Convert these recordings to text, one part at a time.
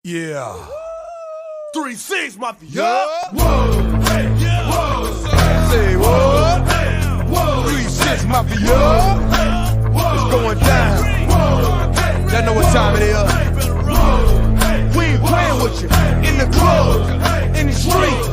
Yeah. 3-6, Mafia. Yeah. Whoa. Hey. Yeah. Whoa. Say what? Hey. Whoa. 3-6 Mafia. Hey. Whoa. It's going down. Whoa. Y'all know what time it is. We ain't playing with you. In the club, in the street.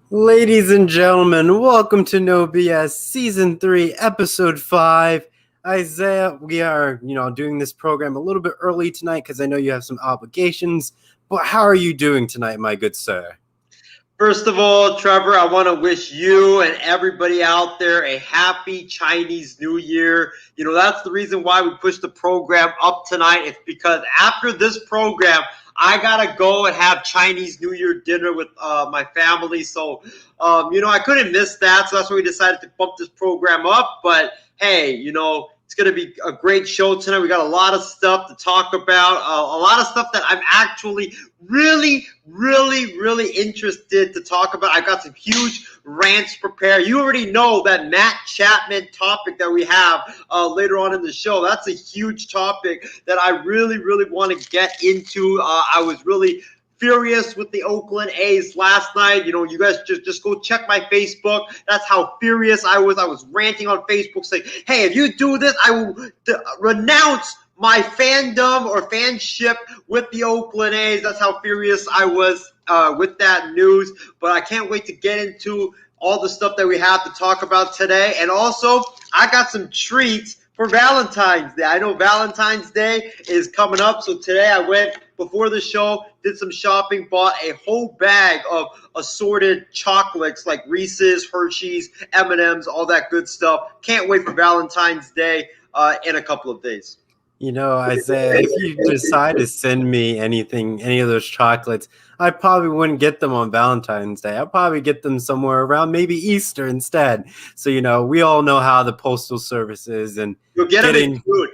Ladies and gentlemen, welcome to No B.S. Season 3, Episode 5. Isaiah, we are, doing this program a little bit early tonight because I know you have some obligations, but how are you doing tonight, my good sir? First of all, Trevor, I want to wish you and everybody out there a happy Chinese New Year. That's the reason why we pushed the program up tonight. It's because after this program, I got to go and have Chinese New Year dinner with my family. So, I couldn't miss that. So that's why we decided to bump this program up. But, hey, it's going to be a great show tonight. We got a lot of stuff to talk about, a lot of stuff that I'm actually really interested to talk about. I got some huge rants prepared. You already know that Matt Chapman topic that we have later on in the show. That's a huge topic that I really want to get into. I was really furious with the Oakland A's last night. You guys just go check my Facebook. That's how furious I was. I was ranting on Facebook saying, hey, if you do this, I will renounce my fandom or fanship with the Oakland A's. That's how furious I was with that news. But I can't wait to get into all the stuff that we have to talk about today. And also, I got some treats for Valentine's Day. I know Valentine's Day is coming up, so today I went before the show, did some shopping, bought a whole bag of assorted chocolates like Reese's, Hershey's, M&M's, all that good stuff. Can't wait for Valentine's Day in a couple of days. Isaiah, if you decide to send me any of those chocolates, I probably wouldn't get them on Valentine's Day. I'll probably get them somewhere around maybe Easter instead. So, we all know how the postal service is and you'll get getting food.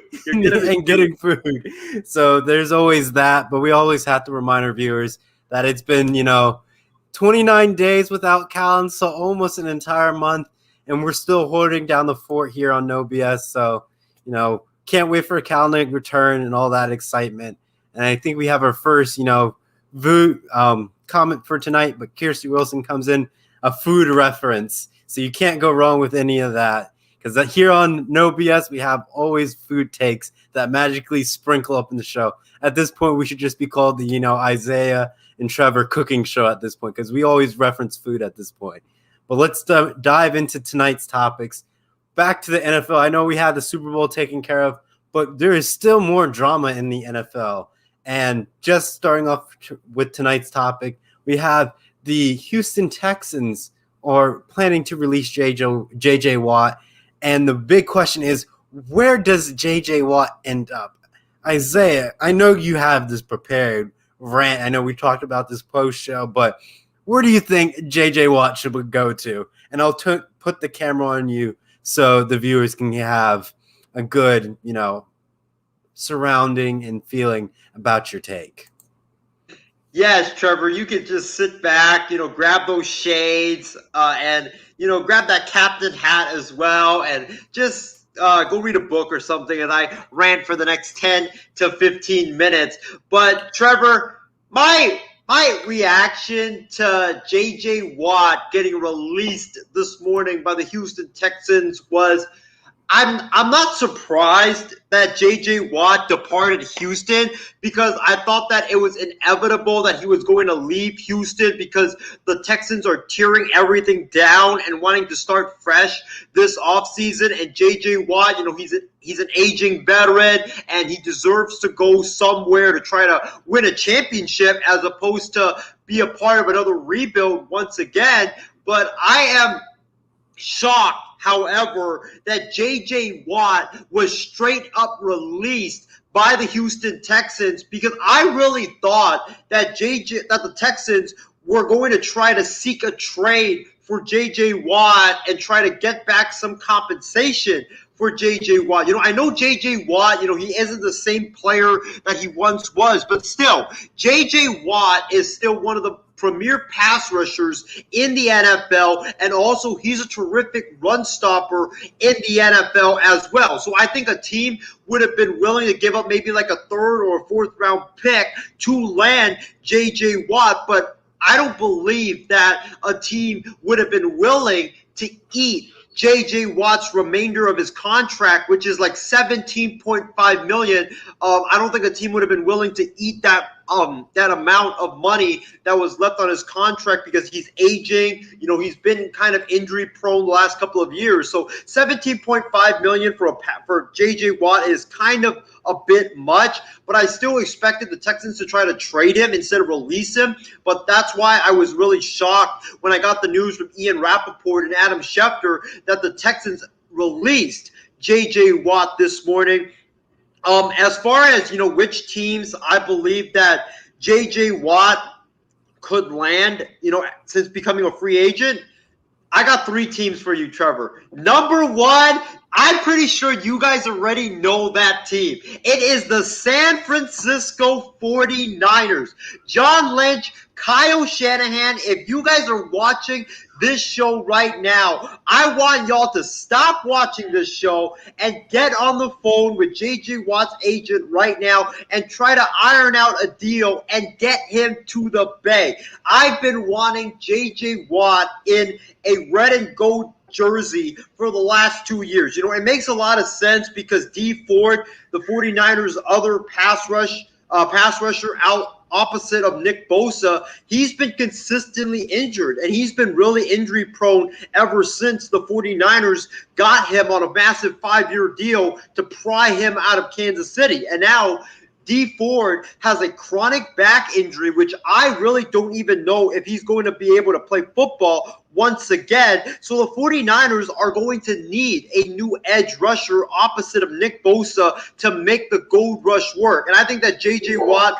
Getting food. So there's always that, but we always have to remind our viewers that it's been, 29 days without Callan, so almost an entire month, and we're still holding down the fort here on No BS. So, can't wait for a calendar return and all that excitement. And I think we have our first, comment for tonight, but Kirsty Wilson comes in, a food reference. So you can't go wrong with any of that. Because here on No BS, we have always food takes that magically sprinkle up in the show. At this point, we should just be called the, Isaiah and Trevor cooking show at this point, because we always reference food at this point. But let's dive into tonight's topics. Back to the NFL. I know we had the Super Bowl taken care of, but there is still more drama in the NFL. And just starting off with tonight's topic, we have the Houston Texans are planning to release J.J. Watt. And the big question is, where does J.J. Watt end up? Isaiah, I know you have this prepared rant. I know we talked about this post-show, but where do you think J.J. Watt should go to? And I'll put the camera on you so the viewers can have a good, surrounding and feeling about your take. Yes, Trevor, you could just sit back, grab those shades and, grab that captain hat as well and just go read a book or something. And I rant for the next 10 to 15 minutes. But, Trevor, my reaction to J.J. Watt getting released this morning by the Houston Texans was I'm not surprised that J.J. Watt departed Houston because I thought that it was inevitable that he was going to leave Houston because the Texans are tearing everything down and wanting to start fresh this offseason. And J.J. Watt, he's an aging veteran and he deserves to go somewhere to try to win a championship as opposed to be a part of another rebuild once again. But I am shocked, however, that J.J. Watt was straight up released by the Houston Texans because I really thought that the Texans were going to try to seek a trade for J.J. Watt and try to get back some compensation for J.J. Watt. I know J.J. Watt, he isn't the same player that he once was, but still, J.J. Watt is still one of the premier pass rushers in the NFL, and also he's a terrific run stopper in the NFL as well. So I think a team would have been willing to give up maybe like a third or a fourth round pick to land J.J. Watt, but I don't believe that a team would have been willing to eat J.J. Watt's remainder of his contract, which is like $17.5 million. I don't think a team would have been willing to eat that amount of money that was left on his contract because he's aging. You know, he's been kind of injury prone the last couple of years. So $17.5 million for J.J. Watt is kind of a bit much, but I still expected the Texans to try to trade him instead of release him. But that's why I was really shocked when I got the news from Ian Rappaport and Adam Schefter that the Texans released J.J. Watt this morning. As far as, which teams I believe that J.J. Watt could land, since becoming a free agent, I got 3 teams for you, Trevor. Number 1, I'm pretty sure you guys already know that team. It is the San Francisco 49ers. John Lynch, Kyle Shanahan, if you guys are watching this show right now, I want y'all to stop watching this show and get on the phone with J.J. Watt's agent right now and try to iron out a deal and get him to the Bay. I've been wanting J.J. Watt in a red and gold jersey for the last 2 years. It makes a lot of sense because Dee Ford, the 49ers' other pass rusher out opposite of Nick Bosa, he's been consistently injured, and he's been really injury prone ever since the 49ers got him on a massive 5-year deal to pry him out of Kansas City. And now Dee Ford has a chronic back injury, which I really don't even know if he's going to be able to play football once again. So the 49ers are going to need a new edge rusher opposite of Nick Bosa to make the gold rush work. And I think that J.J. Watt,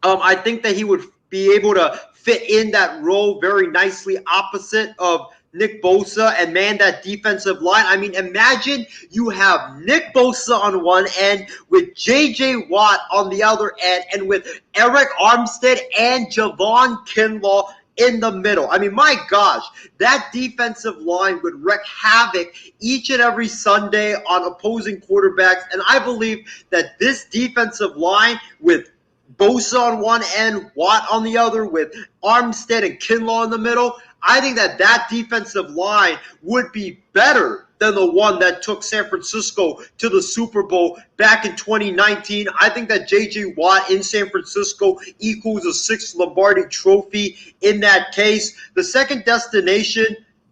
I think that he would be able to fit in that role very nicely opposite of Nick Bosa and man that defensive line. I mean, imagine you have Nick Bosa on one end with J.J. Watt on the other end and with Eric Armstead and Javon Kinlaw in the middle. I mean, my gosh, that defensive line would wreak havoc each and every Sunday on opposing quarterbacks. And I believe that this defensive line with Bosa on one end, Watt on the other, with Armstead and Kinlaw in the middle, I think that defensive line would be better than the one that took San Francisco to the Super Bowl back in 2019. I think that J.J. Watt in San Francisco equals a 6th Lombardi trophy in that case. The second destination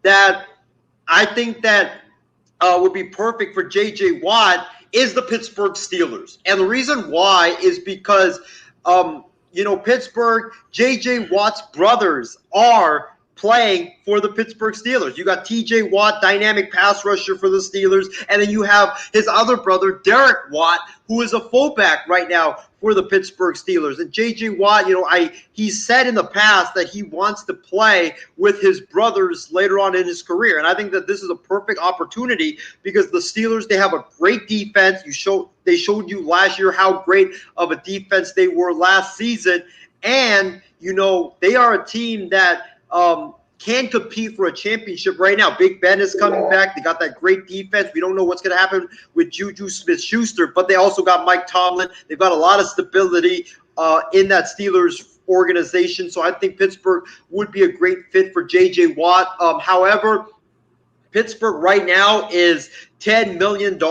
that I think that would be perfect for J.J. Watt is the Pittsburgh Steelers. And the reason why is because, Pittsburgh, J.J. Watt's brothers are playing for the Pittsburgh Steelers. You got T.J. Watt, dynamic pass rusher for the Steelers, and then you have his other brother, Derek Watt, who is a fullback right now for the Pittsburgh Steelers. And J.J. Watt, he said in the past that he wants to play with his brothers later on in his career. And I think that this is a perfect opportunity because the Steelers, they have a great defense. They showed you last year how great of a defense they were last season. And, they are a team that can compete for a championship right now. Big Ben is coming back. They got that great defense. We don't know what's going to happen with Juju Smith-Schuster, but they also got Mike Tomlin. They've got a lot of stability in that Steelers organization. So I think Pittsburgh would be a great fit for J.J. Watt. However, Pittsburgh right now is $10 million,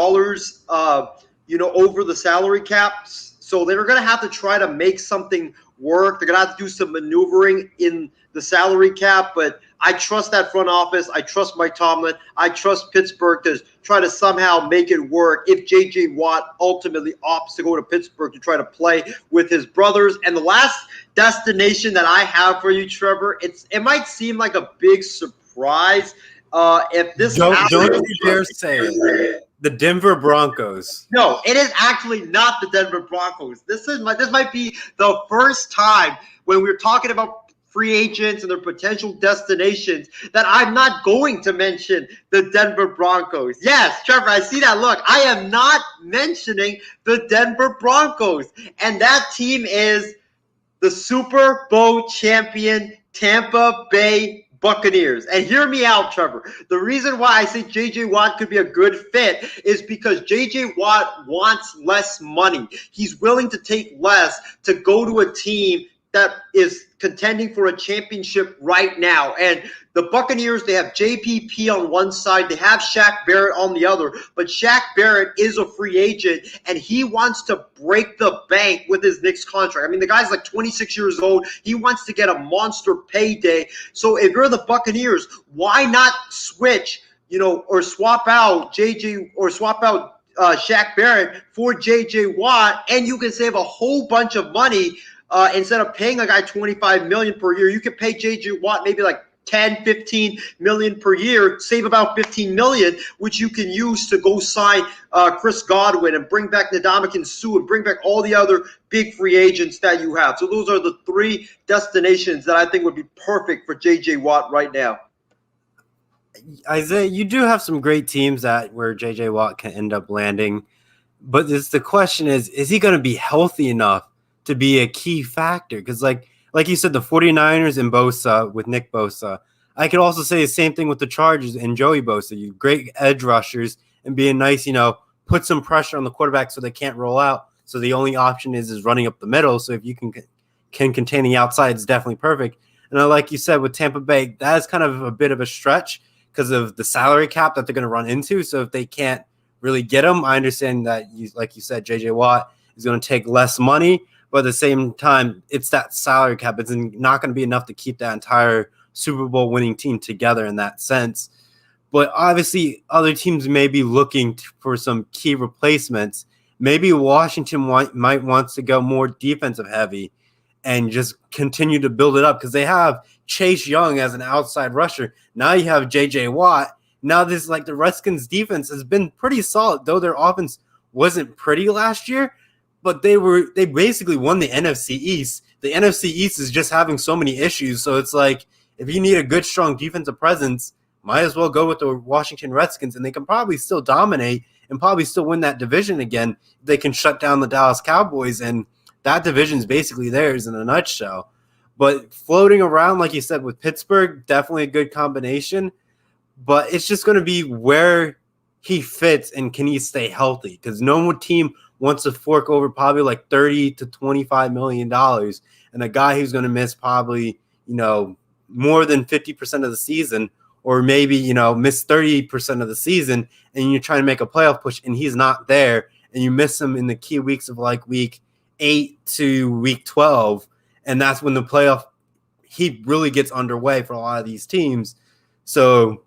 over the salary caps. So they're going to have to try to make something work. They're going to have to do some maneuvering in the salary cap, but I trust that front office. I trust Mike Tomlin. I trust Pittsburgh to try to somehow make it work if J.J. Watt ultimately opts to go to Pittsburgh to try to play with his brothers. And the last destination that I have for you, Trevor, it might seem like a big surprise. If this don't you dare say it. The Denver Broncos. No, it is actually not the Denver Broncos. This might be the first time when we're talking about free agents and their potential destinations that I'm not going to mention the Denver Broncos. Yes, Trevor, I see that look. I am not mentioning the Denver Broncos. And that team is the the Super Bowl champion Tampa Bay Buccaneers. And hear me out, Trevor. The reason why I say J.J. Watt could be a good fit is because J.J. Watt wants less money. He's willing to take less to go to a team that is contending for a championship right now. And the Buccaneers, they have JPP on one side, they have Shaq Barrett on the other, but Shaq Barrett is a free agent, and he wants to break the bank with his next contract. I mean, the guy's like 26 years old. He wants to get a monster payday. So if you're the Buccaneers, why not switch, or swap out Shaq Barrett for J.J. Watt, and you can save a whole bunch of money. Instead of paying a guy $25 million per year, you could pay J.J. Watt maybe like 10, 15 million per year, save about 15 million, which you can use to go sign Chris Godwin and bring back Ndamukong Suh and bring back all the other big free agents that you have. So those are the three destinations that I think would be perfect for J.J. Watt right now. Isaiah, you do have some great teams where J.J. Watt can end up landing, but the question is he going to be healthy enough to be a key factor? Because like you said, the 49ers and Bosa with Nick Bosa. I could also say the same thing with the Chargers and Joey Bosa. You great edge rushers and being nice, put some pressure on the quarterback so they can't roll out. So the only option is running up the middle. So if you can contain the outside, it's definitely perfect. And like you said with Tampa Bay, that is kind of a bit of a stretch because of the salary cap that they're going to run into. So if they can't really get him, I understand that like you said, J.J. Watt is going to take less money. But at the same time, it's that salary cap. It's not going to be enough to keep that entire Super Bowl winning team together in that sense. But obviously, other teams may be looking for some key replacements. Maybe Washington might want to go more defensive heavy and just continue to build it up because they have Chase Young as an outside rusher. Now you have J.J. Watt. Now the Redskins defense has been pretty solid, though their offense wasn't pretty last year. But they basically won the NFC East. The NFC East is just having so many issues. So it's like if you need a good, strong defensive presence, might as well go with the Washington Redskins, and they can probably still dominate and probably still win that division again. They can shut down the Dallas Cowboys, and that division is basically theirs in a nutshell. But floating around, like you said, with Pittsburgh, definitely a good combination. But it's just going to be where he fits and can he stay healthy, because no team wants to fork over probably like $30 to $25 million, and a guy who's going to miss probably, more than 50% of the season, or maybe, miss 30% of the season, and you're trying to make a playoff push and he's not there, and you miss him in the key weeks of like week 8 to week 12. And that's when the playoff heat really gets underway for a lot of these teams. So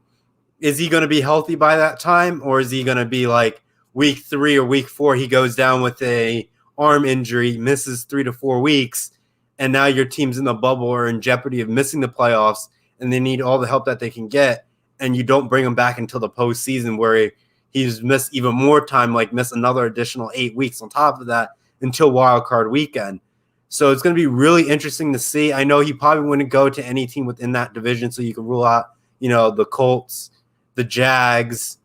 is he going to be healthy by that time, or is he going to be like week 3 or week 4, he goes down with a arm injury, misses 3 to 4 weeks, and now your team's in the bubble or in jeopardy of missing the playoffs, and they need all the help that they can get, and you don't bring him back until the postseason where he's missed even more time, like miss another additional 8 weeks on top of that until wild card weekend. So it's going to be really interesting to see. I know he probably wouldn't go to any team within that division, so you can rule out, the Colts, the Jags,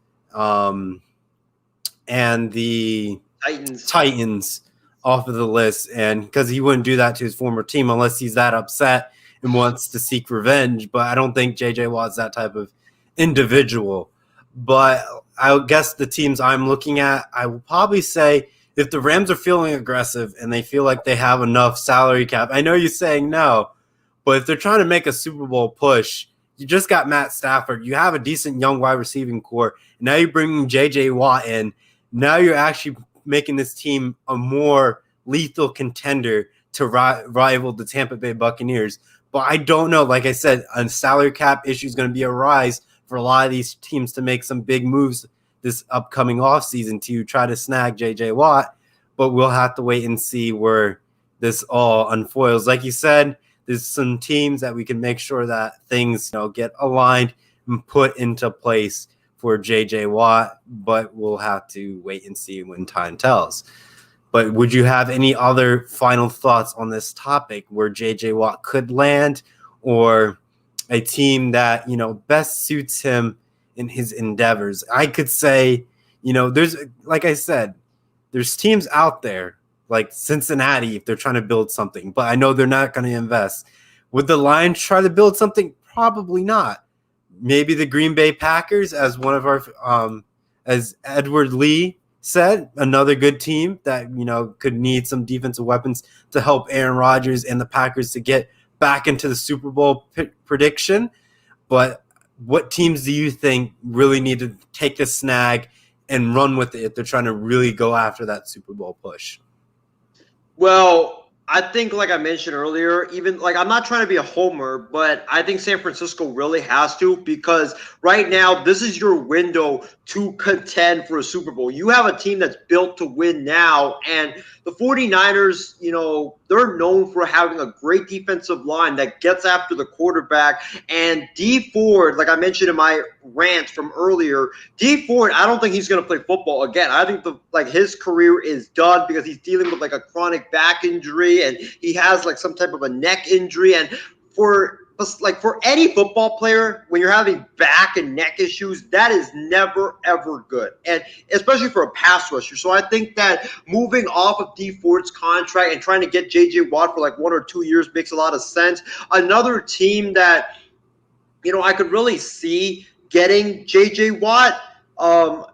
and the Titans off of the list, and because he wouldn't do that to his former team unless he's that upset and wants to seek revenge. But I don't think J.J. Watt's that type of individual. But I guess the teams I'm looking at, I will probably say if the Rams are feeling aggressive and they feel like they have enough salary cap, I know you're saying no, but if they're trying to make a Super Bowl push, you just got Matt Stafford. You have a decent young wide receiving core. Now you're bringing J.J. Watt in. Now you're actually making this team a more lethal contender to rival the Tampa Bay Buccaneers. But I don't know. Like I said, a salary cap issue is going to be a rise for a lot of these teams to make some big moves this upcoming offseason to try to snag J.J. Watt. But we'll have to wait and see where this all unfoils. Like you said, there's some teams that we can make sure that things get aligned and put into place for J.J. Watt, but we'll have to wait and see when time tells. But would you have any other final thoughts on this topic where J.J. Watt could land, or a team that, best suits him in his endeavors? I could say, there's, like I said, there's teams out there like Cincinnati if they're trying to build something, but I know they're not going to invest. Would the Lions try to build something? Probably not. Maybe the Green Bay Packers, as one of our as Edward Lee said, another good team that could need some defensive weapons to help Aaron Rodgers and the Packers to get back into the Super Bowl prediction. But what teams do you think really need to take the snag and run with it if they're trying to really go after that Super Bowl push? Well, I think, like I mentioned earlier, even like I'm not trying to be a homer, but I think San Francisco really has to, because right now this is your window to contend for a Super Bowl. You have a team that's built to win now, and the 49ers, they're known for having a great defensive line that gets after the quarterback. And D Ford, like I mentioned in my rant from earlier, D Ford, I don't think he's going to play football again. I think his career is done because he's dealing with like a chronic back injury, and he has like some type of a neck injury. And for any football player, when you're having back and neck issues, that is never, ever good. And especially for a pass rusher. So I think that moving off of D Ford's contract and trying to get J.J. Watt for like 1 or 2 years makes a lot of sense. Another team that, I could really see getting J.J. Watt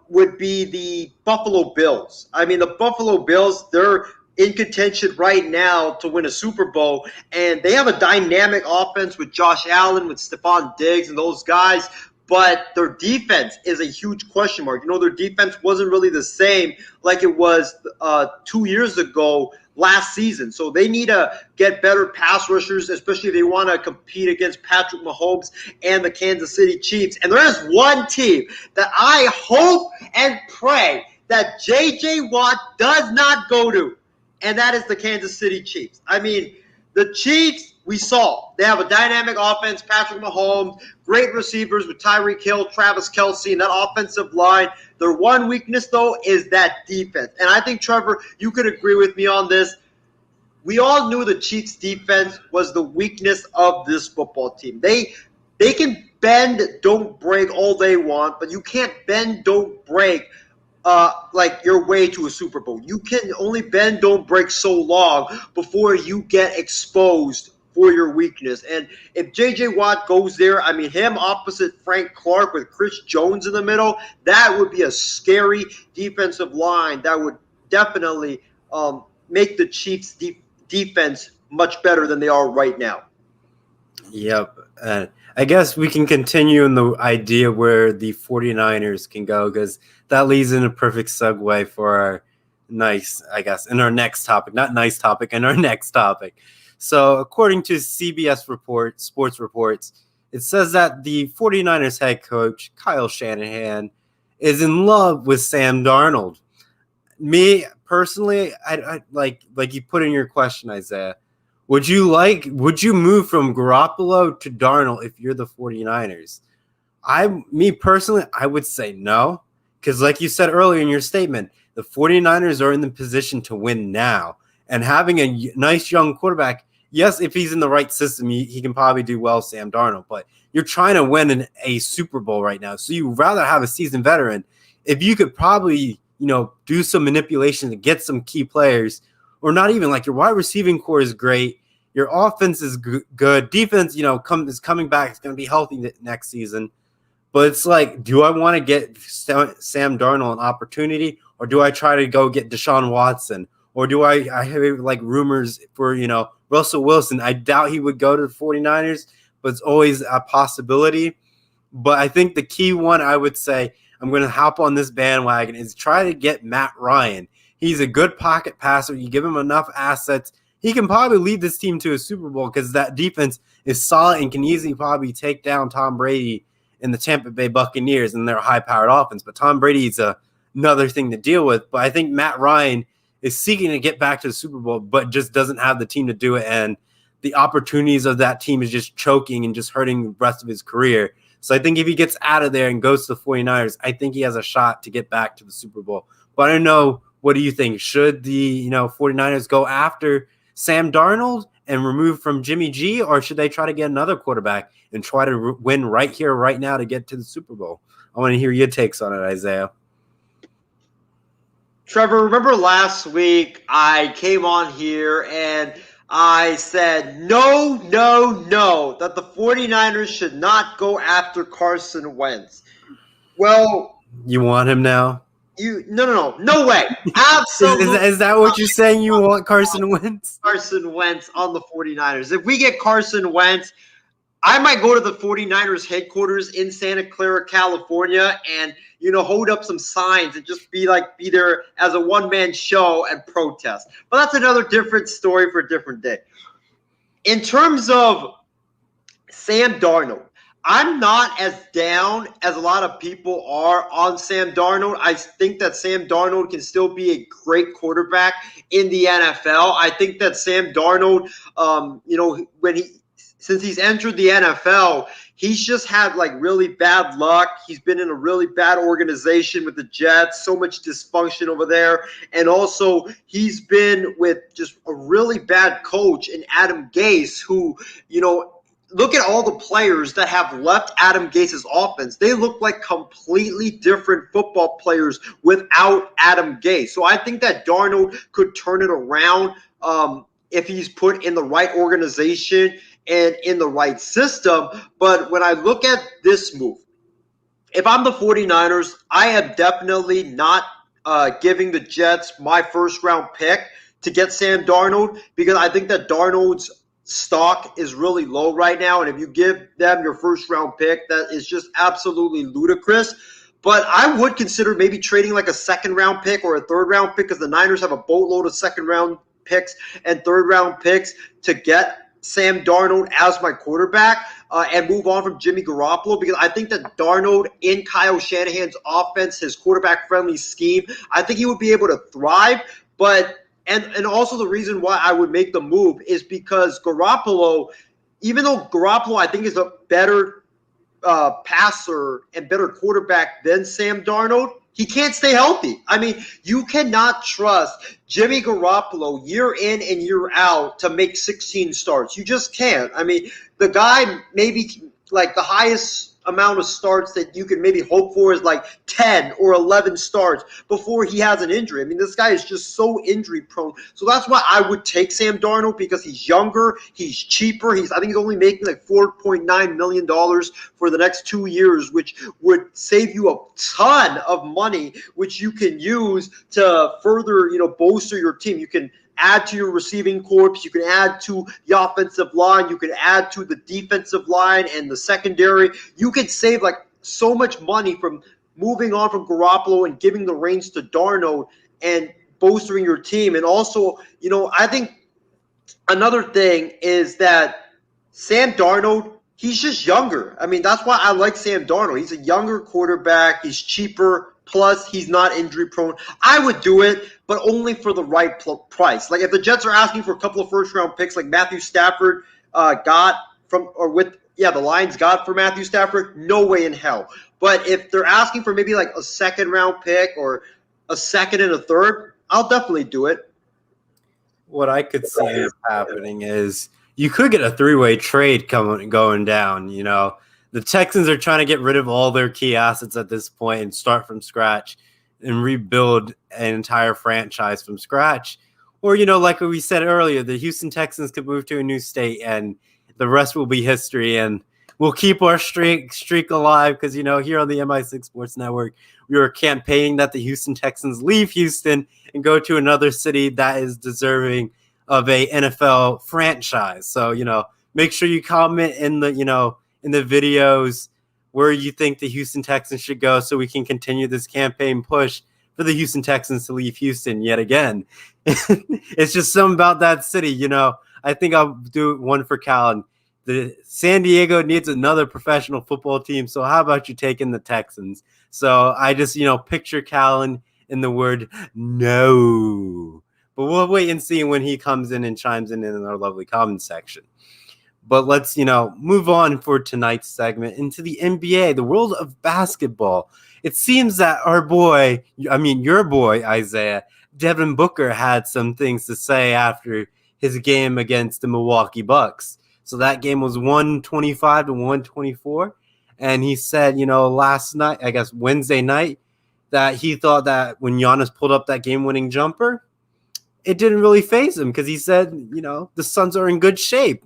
would be the Buffalo Bills. I mean, the Buffalo Bills, they're in contention right now to win a Super Bowl, and they have a dynamic offense with Josh Allen, with Stephon Diggs and those guys, but their defense is a huge question mark. Their defense wasn't really the same like it was 2 years ago last season. So they need to get better pass rushers, especially if they want to compete against Patrick Mahomes and the Kansas City Chiefs. And there is one team that I hope and pray that J.J. Watt does not go to, and that is the Kansas City Chiefs. I mean, the Chiefs, we saw. They have a dynamic offense, Patrick Mahomes, great receivers with Tyreek Hill, Travis Kelce, and that offensive line. Their one weakness, though, is that defense. And I think, Trevor, you could agree with me on this. We all knew the Chiefs' defense was the weakness of this football team. They can bend, don't break all they want, but you can't bend, don't break your way to a Super Bowl. You can only bend, don't break so long before you get exposed for your weakness. And if J.J. Watt goes there, I mean, him opposite Frank Clark with Chris Jones in the middle, that would be a scary defensive line that would definitely make the Chiefs' defense much better than they are right now. Yep. I guess we can continue in the idea where the 49ers can go, because that leads in a perfect segue for our in our next topic. Not nice topic, in our next topic. So according to CBS sports reports, it says that the 49ers head coach, Kyle Shanahan, is in love with Sam Darnold. Me, personally, I like you put in your question, Isaiah, would you move from Garoppolo to Darnold if you're the 49ers? Me personally, I would say no, because like you said earlier in your statement, the 49ers are in the position to win now. And having a nice young quarterback, yes, if he's in the right system, he can probably do well, Sam Darnold. But you're trying to win a Super Bowl right now, so you'd rather have a seasoned veteran. If you could probably, do some manipulation to get some key players, or not even like your wide receiving core is great. Your offense is good. Defense, is coming back. It's going to be healthy next season. But it's like, do I want to get Sam Darnold an opportunity, or do I try to go get Deshaun Watson, or do I have like rumors for, Russell Wilson? I doubt he would go to the 49ers, but it's always a possibility. But I think the key one I would say I'm going to hop on this bandwagon is try to get Matt Ryan. He's a good pocket passer. You give him enough assets, he can probably lead this team to a Super Bowl, because that defense is solid and can easily probably take down Tom Brady and the Tampa Bay Buccaneers and their high-powered offense. But Tom Brady is another thing to deal with. But I think Matt Ryan is seeking to get back to the Super Bowl, but just doesn't have the team to do it. And the opportunities of that team is just choking and just hurting the rest of his career. So I think if he gets out of there and goes to the 49ers, I think he has a shot to get back to the Super Bowl. But I don't know, what do you think? Should the 49ers go after Sam Darnold and remove from Jimmy G, or should they try to get another quarterback and try to win right here, right now to get to the Super Bowl? I want to hear your takes on it, Isaiah. Trevor, remember last week I came on here and I said, no, no, no, that the 49ers should not go after Carson Wentz. Well, You want him now? no way. Absolutely Is that what you're saying? You want Carson Wentz? Carson Wentz on the 49ers. If we get Carson Wentz, I might go to the 49ers headquarters in Santa Clara, California, and hold up some signs and just be there as a one-man show and protest. But that's another different story for a different day. In terms of Sam Darnold, I'm not as down as a lot of people are on Sam Darnold. I think that Sam Darnold can still be a great quarterback in the NFL. I think that Sam Darnold, since he's entered the NFL, he's just had really bad luck. He's been in a really bad organization with the Jets, so much dysfunction over there. And also he's been with just a really bad coach in Adam Gase, who, look at all the players that have left Adam Gase's offense. They look like completely different football players without Adam Gase. So I think that Darnold could turn it around if he's put in the right organization and in the right system. But when I look at this move, if I'm the 49ers, I am definitely not giving the Jets my first-round pick to get Sam Darnold, because I think that Darnold's stock is really low right now, and if you give them your first-round pick, that is just absolutely ludicrous. But I would consider maybe trading a second-round pick or a third-round pick, because the Niners have a boatload of second-round picks and third-round picks to get Sam Darnold as my quarterback and move on from Jimmy Garoppolo, because I think that Darnold in Kyle Shanahan's offense, his quarterback-friendly scheme, I think he would be able to thrive. But and also the reason why I would make the move is because Garoppolo, even though Garoppolo I think is a better passer and better quarterback than Sam Darnold, he can't stay healthy. I mean, you cannot trust Jimmy Garoppolo year in and year out to make 16 starts. You just can't. I mean, the guy maybe the highest amount of starts that you can maybe hope for is 10 or 11 starts before he has an injury. I mean, this guy is just so injury prone. So that's why I would take Sam Darnold, because he's younger, he's cheaper. I think he's only making $4.9 million for the next 2 years, which would save you a ton of money, which you can use to further, bolster your team. You can add to your receiving corps. You can add to the offensive line. You can add to the defensive line and the secondary. You could save so much money from moving on from Garoppolo and giving the reins to Darnold and bolstering your team. And also, I think another thing is that Sam Darnold, he's just younger. I mean, that's why I like Sam Darnold. He's a younger quarterback. He's cheaper. Plus, he's not injury prone. I would do it, but only for the right price. If the Jets are asking for a couple of first-round picks like Matthew Stafford the Lions got for Matthew Stafford, no way in hell. But if they're asking for maybe a second-round pick or a second and a third, I'll definitely do it. What I could see happening is you could get a three-way trade going down, The Texans are trying to get rid of all their key assets at this point and start from scratch and rebuild an entire franchise from scratch. Or, like we said earlier, the Houston Texans could move to a new state and the rest will be history. And we'll keep our streak alive because, here on the MI6 Sports Network, we were campaigning that the Houston Texans leave Houston and go to another city that is deserving of a NFL franchise. So, make sure you comment in the videos where you think the Houston Texans should go so we can continue this campaign push for the Houston Texans to leave Houston yet again. It's just something about that city, I think I'll do one for Callan. The San Diego needs another professional football team, so how about you take in the Texans? So I just, picture Callan in the word no. But we'll wait and see when he comes in and chimes in our lovely comment section. But let's, move on for tonight's segment into the NBA, the world of basketball. It seems that your boy, Isaiah, Devin Booker, had some things to say after his game against the Milwaukee Bucks. So that game was 125 to 124. And he said, last night, I guess Wednesday night, that he thought that when Giannis pulled up that game-winning jumper, it didn't really faze him because he said, the Suns are in good shape,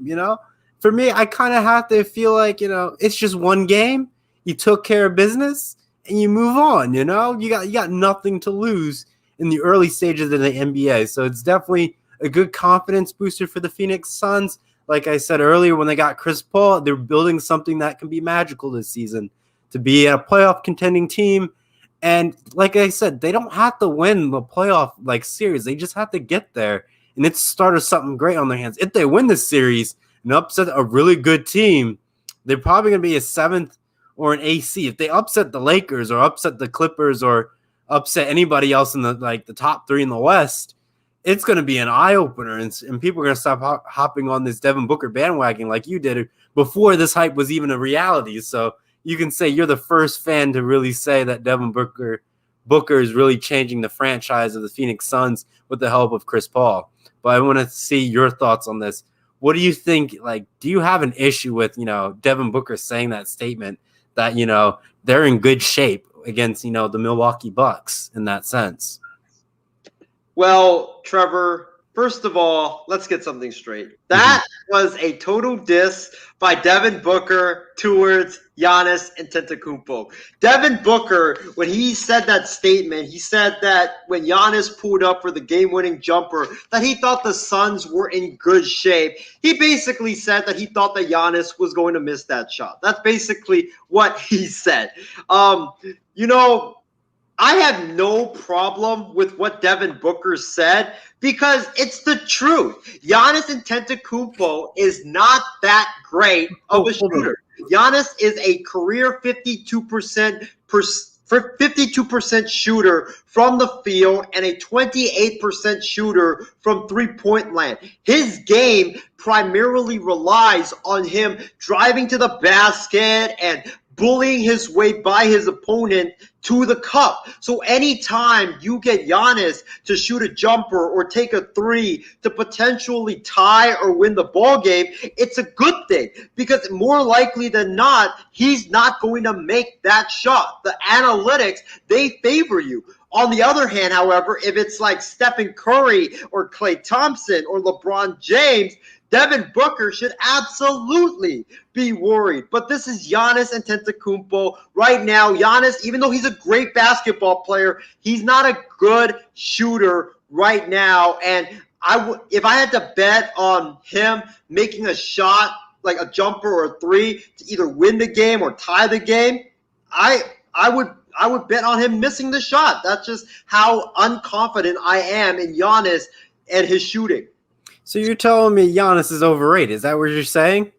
For me, I kind of have to feel like, it's just one game. You took care of business and you move on, You got nothing to lose in the early stages of the NBA. So it's definitely a good confidence booster for the Phoenix Suns. Like I said earlier, when they got Chris Paul, they're building something that can be magical this season to be a playoff contending team. And like I said, they don't have to win the playoff series. They just have to get there. And it's started something great on their hands. If they win this series and upset a really good team, they're probably going to be a 7th or an AC. If they upset the Lakers or upset the Clippers or upset anybody else in the top 3 in the West, it's going to be an eye-opener. And people are going to stop hopping on this Devin Booker bandwagon like you did before this hype was even a reality. So you can say you're the first fan to really say that Devin Booker is really changing the franchise of the Phoenix Suns with the help of Chris Paul. But I want to see your thoughts on this. What do you think? Do you have an issue with, Devin Booker saying that statement that, they're in good shape against, the Milwaukee Bucks in that sense? Well, Trevor, first of all, let's get something straight. That was a total diss by Devin Booker towards Giannis Antetokounmpo. Devin Booker, when he said that statement, he said that when Giannis pulled up for the game-winning jumper, that he thought the Suns were in good shape. He basically said that he thought that Giannis was going to miss that shot. That's basically what he said. I have no problem with what Devin Booker said because it's the truth. Giannis Antetokounmpo is not that great of a shooter. Giannis is a career 52% shooter from the field and a 28% shooter from three-point land. His game primarily relies on him driving to the basket and bullying his way by his opponent to the cup. So anytime you get Giannis to shoot a jumper or take a three to potentially tie or win the ball game, it's a good thing because more likely than not, he's not going to make that shot. The analytics, they favor you. On the other hand, however, if it's like Stephen Curry or Klay Thompson or LeBron James, Devin Booker should absolutely be worried. But this is Giannis Antetokounmpo. Right now, Giannis, even though he's a great basketball player, he's not a good shooter right now. And if I had to bet on him making a shot, like a jumper or a three, to either win the game or tie the game, I would bet on him missing the shot. That's just how unconfident I am in Giannis and his shooting. So you're telling me Giannis is overrated? Is that what you're saying?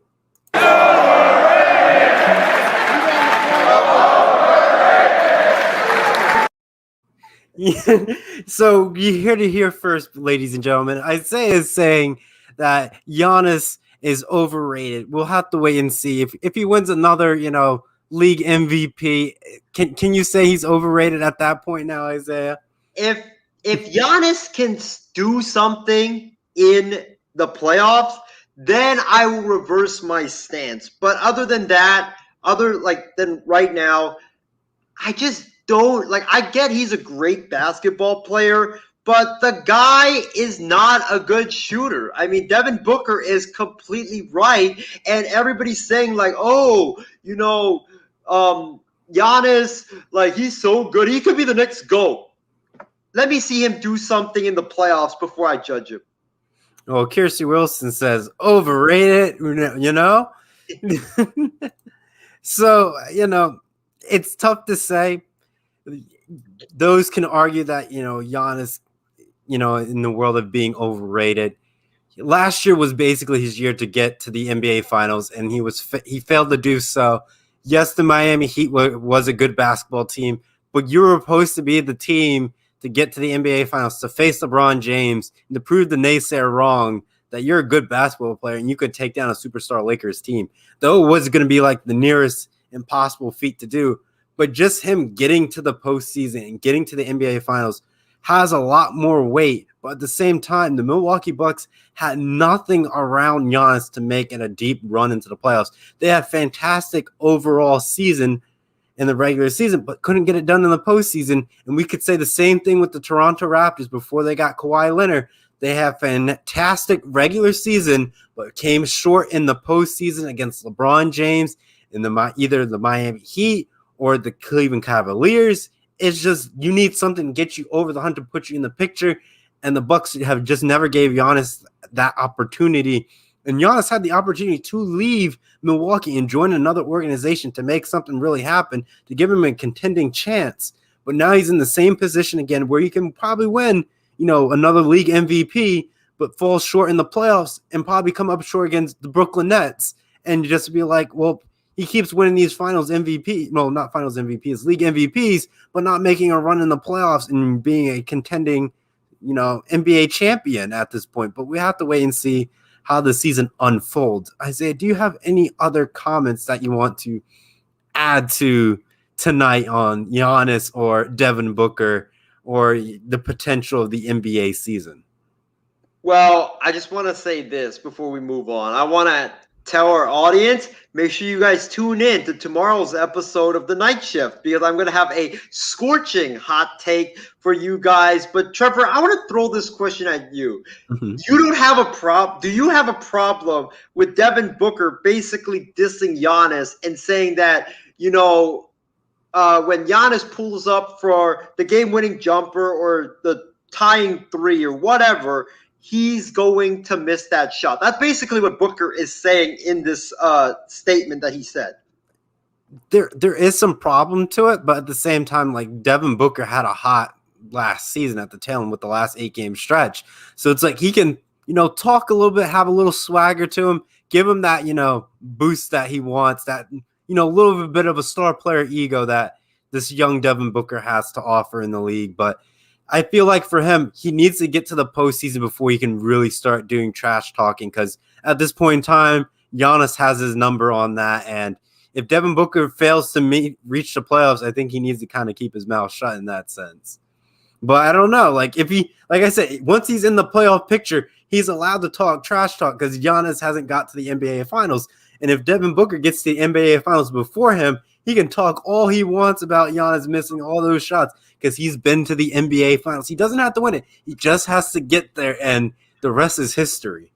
So you heard it here first, ladies and gentlemen. Isaiah is saying that Giannis is overrated. We'll have to wait and see if he wins another, league MVP. Can you say he's overrated at that point now, Isaiah? If Giannis can do something in the playoffs, then I will reverse my stance. But other than that, than right now, I just don't I get he's a great basketball player, but the guy is not a good shooter. I mean, Devin Booker is completely right, and everybody's saying Giannis, he's so good, he could be the next GOAT. Let me see him do something in the playoffs before I judge him. Well, Kirsty Wilson says overrated, So, it's tough to say. Those can argue that, Giannis, in the world of being overrated. Last year was basically his year to get to the NBA Finals, and he failed to do so. Yes, the Miami Heat was a good basketball team, but you were supposed to be the team to get to the NBA Finals, to face LeBron James, and to prove the naysayer wrong that you're a good basketball player and you could take down a superstar Lakers team. Though it was going to be the nearest impossible feat to do, but just him getting to the postseason and getting to the NBA Finals has a lot more weight. But at the same time, the Milwaukee Bucks had nothing around Giannis to make it a deep run into the playoffs. They had a fantastic overall season, in the regular season, but couldn't get it done in the postseason. And we could say the same thing with the Toronto Raptors before they got Kawhi Leonard. They have fantastic regular season, but came short in the postseason against LeBron James in either the Miami Heat or the Cleveland Cavaliers. It's just you need something to get you over the hump to put you in the picture, and the Bucks have just never gave Giannis that opportunity. And Giannis had the opportunity to leave Milwaukee and join another organization to make something really happen, to give him a contending chance. But now he's in the same position again where he can probably win, another league MVP, but fall short in the playoffs and probably come up short against the Brooklyn Nets. And just be like, well, he keeps winning these finals MVP. Well, not finals MVPs, league MVPs, but not making a run in the playoffs and being a contending, NBA champion at this point. But we have to wait and see how the season unfolds. Isaiah, do you have any other comments that you want to add to tonight on Giannis or Devin Booker or the potential of the NBA season? Well, I just want to say this before we move on. I want to tell our audience, make sure you guys tune in to tomorrow's episode of The Night Shift, because I'm going to have a scorching hot take for you guys. But Trevor, I want to throw this question at you. Mm-hmm. Do you have a problem with Devin Booker basically dissing Giannis and saying that, when Giannis pulls up for the game-winning jumper or the tying three or whatever, he's going to miss that shot? That's basically what Booker is saying in this statement that he said. There is some problem to it, but at the same time, like Devin Booker had a hot last season at the tail end with the last 8-game stretch. So it's like he can, talk a little bit, have a little swagger to him, give him that, boost that he wants, that, a little bit of a star player ego that this young Devin Booker has to offer in the league. But I feel like for him, he needs to get to the postseason before he can really start doing trash talking, because at this point in time, Giannis has his number on that. And if Devin Booker fails to reach the playoffs, I think he needs to kind of keep his mouth shut in that sense. But I don't know. Like I said, once he's in the playoff picture, he's allowed to talk trash talk because Giannis hasn't got to the NBA Finals. And if Devin Booker gets to the NBA Finals before him, he can talk all he wants about Giannis missing all those shots because he's been to the NBA Finals. He doesn't have to win it. He just has to get there, and the rest is history.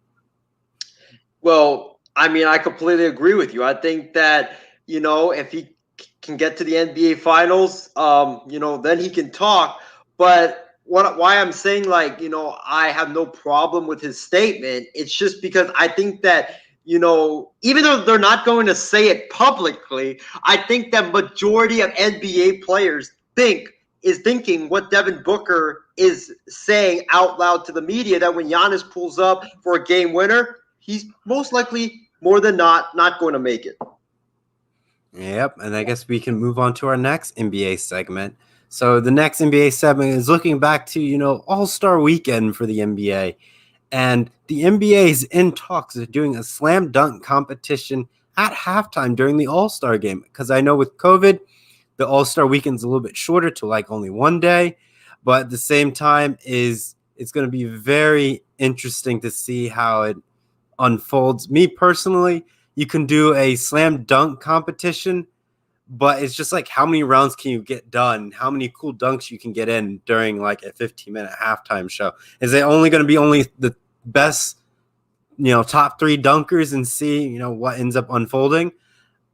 Well, I mean, I completely agree with you. I think that, if he can get to the NBA Finals, then he can talk. But why I'm saying, I have no problem with his statement, it's just because I think that, even though they're not going to say it publicly, I think that majority of NBA players is thinking what Devin Booker is saying out loud to the media, that when Giannis pulls up for a game winner, he's most likely, more than not going to make it. Yep, and I guess we can move on to our next NBA segment. So the next NBA segment is looking back to, All-Star Weekend for the NBA. And the NBA is in talks of doing a slam dunk competition at halftime during the All-Star game. Because I know with COVID, the All-Star Weekend's a little bit shorter to only one day. But at the same time, it's going to be very interesting to see how it unfolds. Me personally, you can do a slam dunk competition, but it's just how many rounds can you get done? How many cool dunks you can get in during a 15-minute halftime show? Is it only going to be the best, top 3 dunkers and see, what ends up unfolding?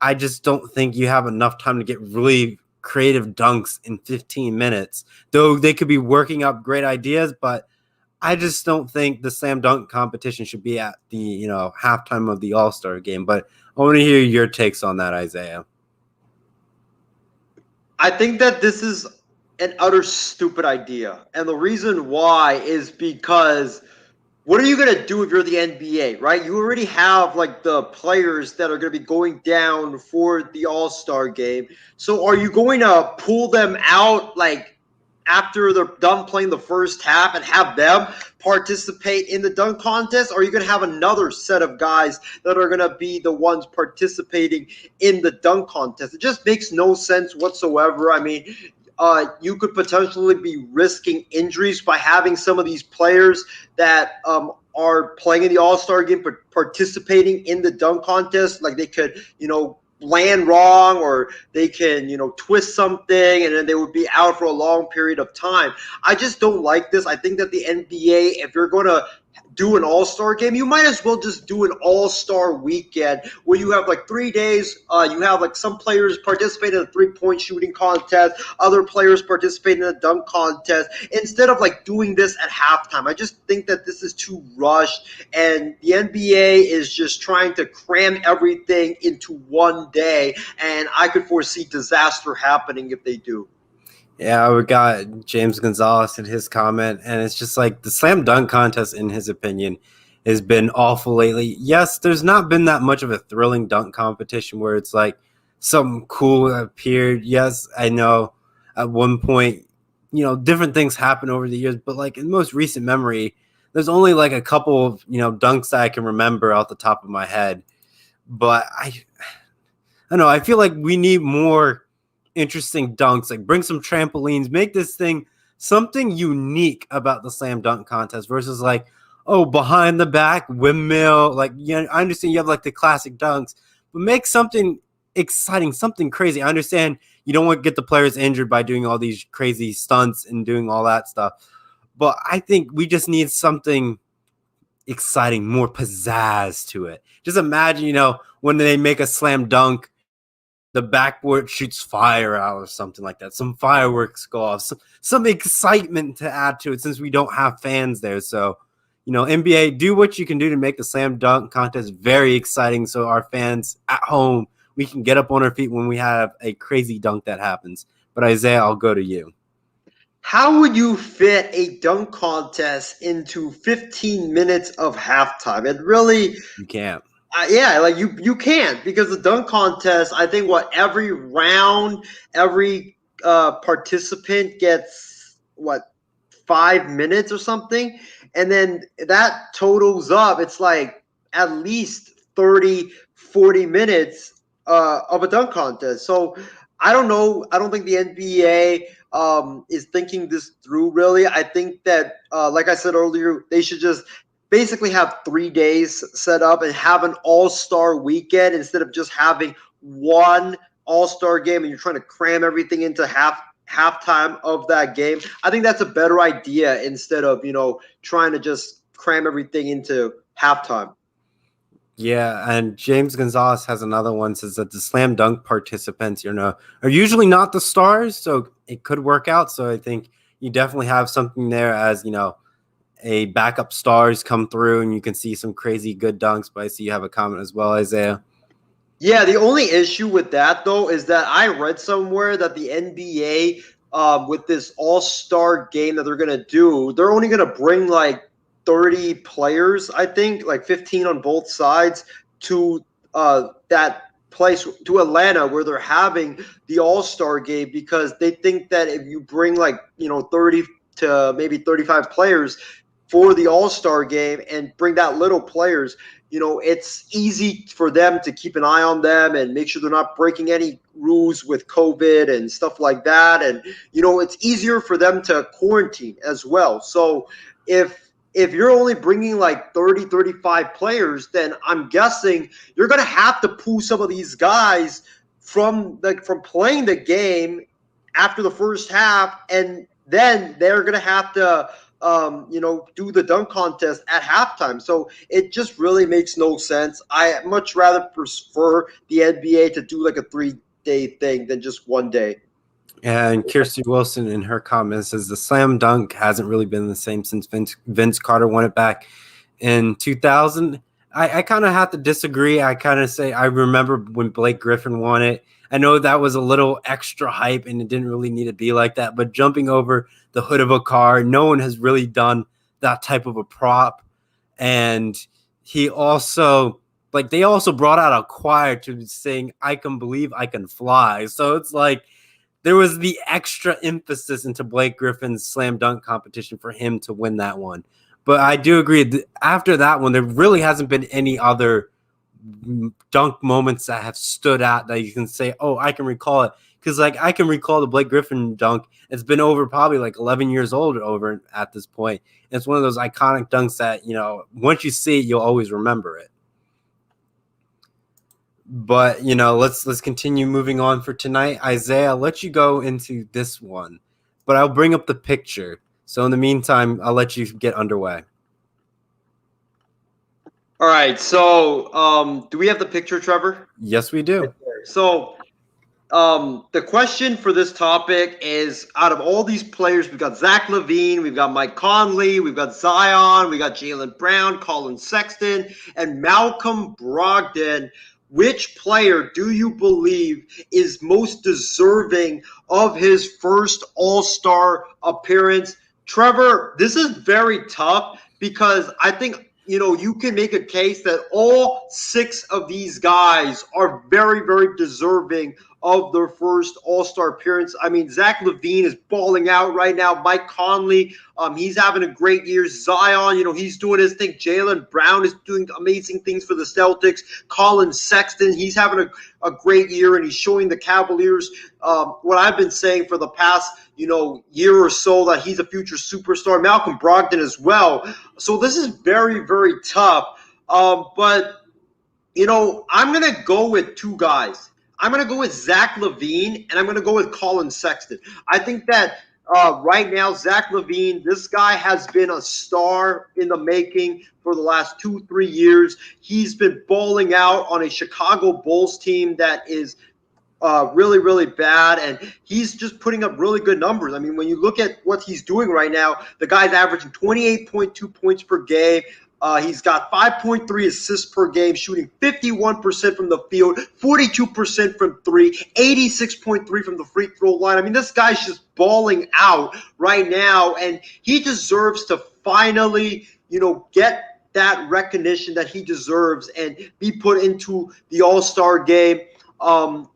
I just don't think you have enough time to get really creative dunks in 15 minutes, though they could be working up great ideas, but I just don't think the slam dunk competition should be at the, halftime of the All-Star game. But I want to hear your takes on that, Isaiah. I think that this is an utter stupid idea. And the reason why is because what are you going to do if you're the NBA, right? You already have the players that are going to be going down for the All-Star game. So are you going to pull them out after they're done playing the first half and have them participate in the dunk contest? Or are you going to have another set of guys that are going to be the ones participating in the dunk contest? It just makes no sense whatsoever. I mean, you could potentially be risking injuries by having some of these players that are playing in the All-Star game but participating in the dunk contest. They could, land wrong, or they can, twist something, and then they would be out for a long period of time. I just don't like this. I think that the NBA, if you're going to do an all-star game, you might as well just do an all-star weekend where you have like 3 days. You have like some players participate in a three-point shooting contest, other players participate in a dunk contest, instead of like doing this at halftime. I just think that this is too rushed, and the NBA is just trying to cram everything into one day, and I could foresee disaster happening if they do. Yeah, we got James Gonzalez in his comment, and it's just like the slam dunk contest, in his opinion, has been awful lately. Yes, there's not been that much of a thrilling dunk competition where it's like something cool appeared. Yes, I know at one point, different things happen over the years, but like in most recent memory, there's only like a couple of, dunks that I can remember off the top of my head. But I don't know, I feel like we need more interesting dunks, like bring some trampolines, make this thing something unique about the slam dunk contest versus like, oh, behind the back windmill. Like, I understand you have like the classic dunks, but make something exciting, something crazy. I understand you don't want to get the players injured by doing all these crazy stunts and doing all that stuff, but I think we just need something exciting, more pizzazz to it. Just imagine, when they make a slam dunk, the backboard shoots fire out or something like that. Some fireworks go off, some excitement to add to it since we don't have fans there. So, NBA, do what you can do to make the slam dunk contest very exciting so our fans at home, we can get up on our feet when we have a crazy dunk that happens. But Isaiah, I'll go to you. How would you fit a dunk contest into 15 minutes of halftime? It really, You can't. yeah, like you can't, because the dunk contest, I think every round, every participant gets 5 minutes or something, and then that totals up. It's like at least 30-40 minutes of a dunk contest. So I don't know. I don't think the NBA is thinking this through, really. I think that, like I said earlier, they should just basically have 3 days set up and have an all-star weekend instead of just having one all-star game and you're trying to cram everything into halftime of that game. I think that's a better idea instead of, trying to just cram everything into halftime. Yeah, and James Gonzalez has another one, says that the slam dunk participants, are usually not the stars, so it could work out. So I think you definitely have something there as, a backup stars come through and you can see some crazy good dunks. But I see you have a comment as well, Isaiah. Yeah, the only issue with that, though, is that I read somewhere that the NBA, with this all-star game that they're going to do, they're only going to bring like 30 players, I think, like 15 on both sides, to that place, to Atlanta, where they're having the all-star game, because they think that if you bring 30 to maybe 35 players for the all-star game and bring that little players, it's easy for them to keep an eye on them and make sure they're not breaking any rules with COVID and stuff like that. And, it's easier for them to quarantine as well. So if you're only bringing like 30, 35 players, then I'm guessing you're going to have to pull some of these guys from playing the game after the first half, and then they're going to have to do the dunk contest at halftime. So it just really makes no sense. I much rather prefer the NBA to do like a 3-day thing than just 1 day. And Kirsty Wilson in her comments says the slam dunk hasn't really been the same since Vince Carter won it back in 2000. I kind of have to disagree. I kind of say I remember when Blake Griffin won it. I know that was a little extra hype and it didn't really need to be like that, but jumping over the hood of a car, no one has really done that type of a prop. And he also, they also brought out a choir to sing "I Can Believe I Can Fly." So it's like there was the extra emphasis into Blake Griffin's slam dunk competition for him to win that one. But I do agree that after that one, there really hasn't been any other dunk moments that have stood out that you can say, oh, I can recall it. Because I can recall the Blake Griffin dunk. It's been over probably 11 years old over at this point. And it's one of those iconic dunks that, once you see it, you'll always remember it. But let's continue moving on for tonight. Isaiah, I'll let you go into this one, but I'll bring up the picture. So in the meantime, I'll let you get underway. All right. So, do we have the picture, Trevor? Yes, we do. So, the question for this topic is: out of all these players, we've got Zach LaVine, we've got Mike Conley, we've got Zion, we got Jaylen Brown, Colin Sexton, and Malcolm Brogdon. Which player do you believe is most deserving of his first All-Star appearance? Trevor, this is very tough because I think you can make a case that all 6 of these guys are very, very deserving of their first All-Star appearance. I mean, Zach LaVine is balling out right now. Mike Conley, he's having a great year. Zion, he's doing his thing. Jaylen Brown is doing amazing things for the Celtics. Colin Sexton, he's having a great year, and he's showing the Cavaliers what I've been saying for the past year or so, that he's a future superstar. Malcolm Brogdon as well. So this is very, very tough. But I'm going to go with 2 guys. I'm going to go with Zach LaVine, and I'm going to go with Colin Sexton. I think that right now, Zach LaVine, this guy has been a star in the making for the last 2-3 years. He's been balling out on a Chicago Bulls team that is really, really bad, and he's just putting up really good numbers. I mean, when you look at what he's doing right now, the guy's averaging 28.2 points per game. He's got 5.3 assists per game, shooting 51% from the field, 42% from 3, 86.3 from the free throw line. I mean, this guy's just balling out right now, and he deserves to finally, get that recognition that he deserves and be put into the All-Star game. And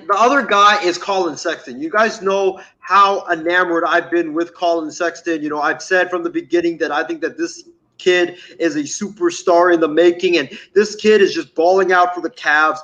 the other guy is Colin Sexton. You guys know how enamored I've been with Colin Sexton. I've said from the beginning that I think that this kid is a superstar in the making, and this kid is just balling out for the Cavs.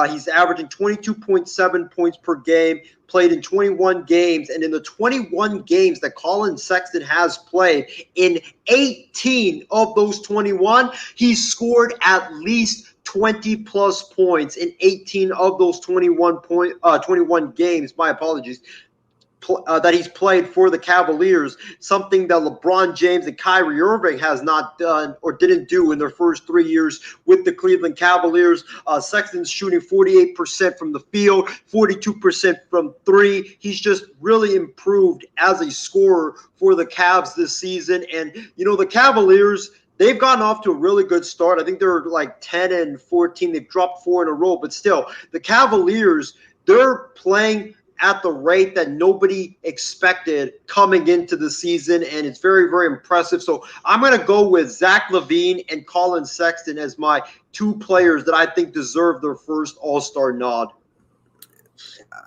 He's averaging 22.7 points per game, played in 21 games, and in the 21 games that Colin Sexton has played, in 18 of those 21, he scored at least 20-plus points in 18 of those 21 games. My apologies. That he's played for the Cavaliers, something that LeBron James and Kyrie Irving has not done or didn't do in their first 3 years with the Cleveland Cavaliers. Sexton's shooting 48% from the field, 42% from 3. He's just really improved as a scorer for the Cavs this season. And, the Cavaliers, they've gotten off to a really good start. I think they're like 10-14. They've dropped 4 in a row, but still, the Cavaliers, they're playing at the rate that nobody expected coming into the season, and it's very, very impressive. So I'm going to go with Zach LaVine and Colin Sexton as my 2 players that I think deserve their first All-Star nod.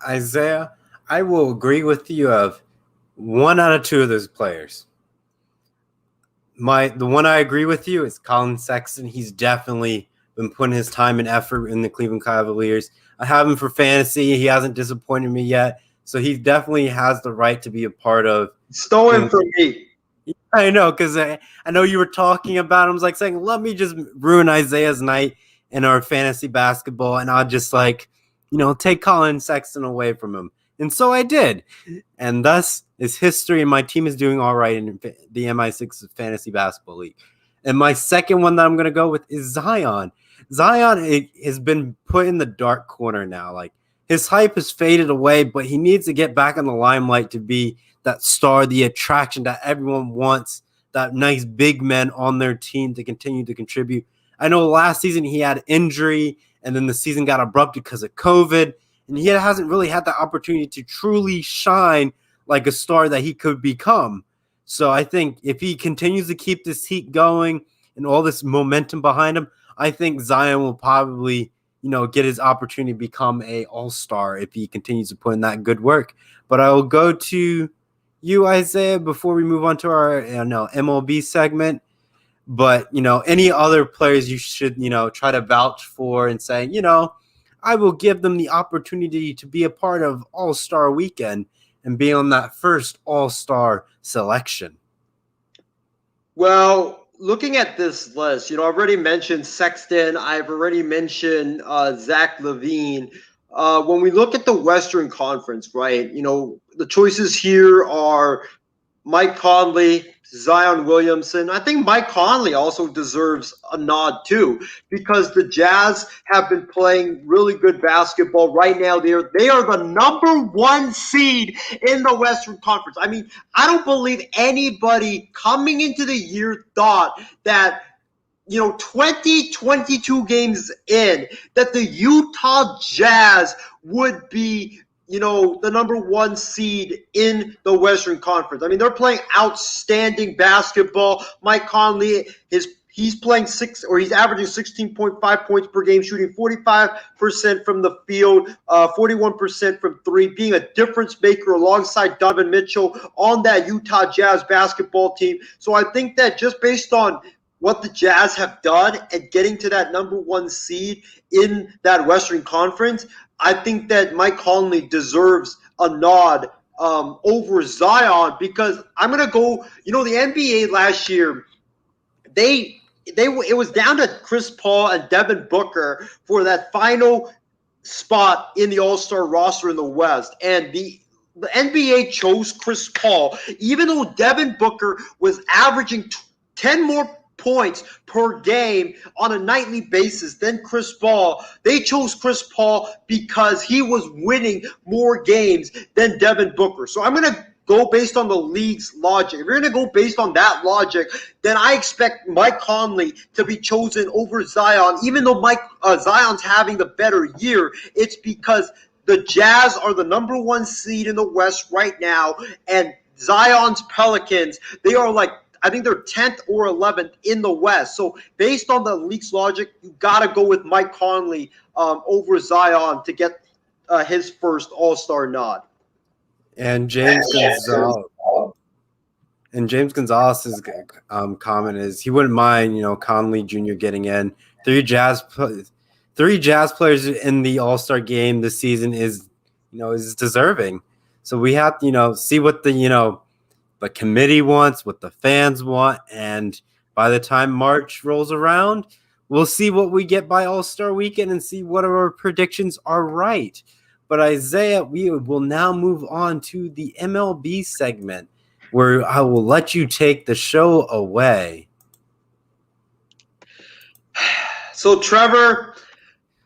Isaiah, I will agree with you of 1 out of 2 of those players. The one I agree with you is Colin Sexton. He's definitely been putting his time and effort in the Cleveland Cavaliers. I have him for fantasy. He hasn't disappointed me yet. So he definitely has the right to be a part of. Stole him from me. I know, because I know you were talking about him. I was saying, let me just ruin Isaiah's night in our fantasy basketball. And I'll just take Colin Sexton away from him. And so I did. And thus is history. And my team is doing all right in the MI6 Fantasy Basketball League. And my second one that I'm going to go with is Zion. Zion has been put in the dark corner now. Like, his hype has faded away, but he needs to get back in the limelight to be that star, the attraction that everyone wants, that nice big man on their team to continue to contribute. I know last season he had injury, and then the season got abrupt because of COVID, and he hasn't really had the opportunity to truly shine like a star that he could become. So I think if he continues to keep this heat going and all this momentum behind him, I think Zion will probably, get his opportunity to become a all-star if he continues to put in that good work. But I will go to you, Isaiah, before we move on to our MLB segment. But, any other players you should, try to vouch for and say, I will give them the opportunity to be a part of All-Star Weekend and be on that first All-Star selection. Well, looking at this list, I've already mentioned Sexton. I've already mentioned Zach LaVine. When we look at the Western Conference, right, the choices here are Mike Conley, Zion Williamson. I think Mike Conley also deserves a nod too, because the Jazz have been playing really good basketball right now. They are the number 1 seed in the Western Conference. I mean, I don't believe anybody coming into the year thought that 22 games in, that the Utah Jazz would be the number 1 seed in the Western Conference. I mean, they're playing outstanding basketball. Mike Conley he's playing he's averaging 16.5 points per game, shooting 45% from the field, 41% from 3, being a difference maker alongside Donovan Mitchell on that Utah Jazz basketball team. So I think that just based on what the Jazz have done and getting to that number 1 seed in that Western Conference, I think that Mike Conley deserves a nod over Zion, because I'm going to go, the NBA last year, it was down to Chris Paul and Devin Booker for that final spot in the All-Star roster in the West. And the NBA chose Chris Paul, even though Devin Booker was averaging 10 more points per game on a nightly basis than Chris Paul. They chose Chris Paul because he was winning more games than Devin Booker. So I'm going to go based on the league's logic. If you're going to go based on that logic, then I expect Mike Conley to be chosen over Zion. Even though Zion's having the better year, it's because the Jazz are the number 1 seed in the West right now, and Zion's Pelicans, they are I think they're 10th or 11th in the West. So based on the league's logic, you got to go with Mike Conley over Zion to get his first All-Star nod. And James Gonzalez's comment is he wouldn't mind, Conley Jr. getting in. 3 Jazz players in the All-Star game this season is deserving. So we have to, see what the committee wants, what the fans want, and by the time March rolls around, we'll see what we get by All-Star Weekend and see what our predictions are right. But Isaiah, we will now move on to the MLB segment, where I will let you take the show away. So, Trevor,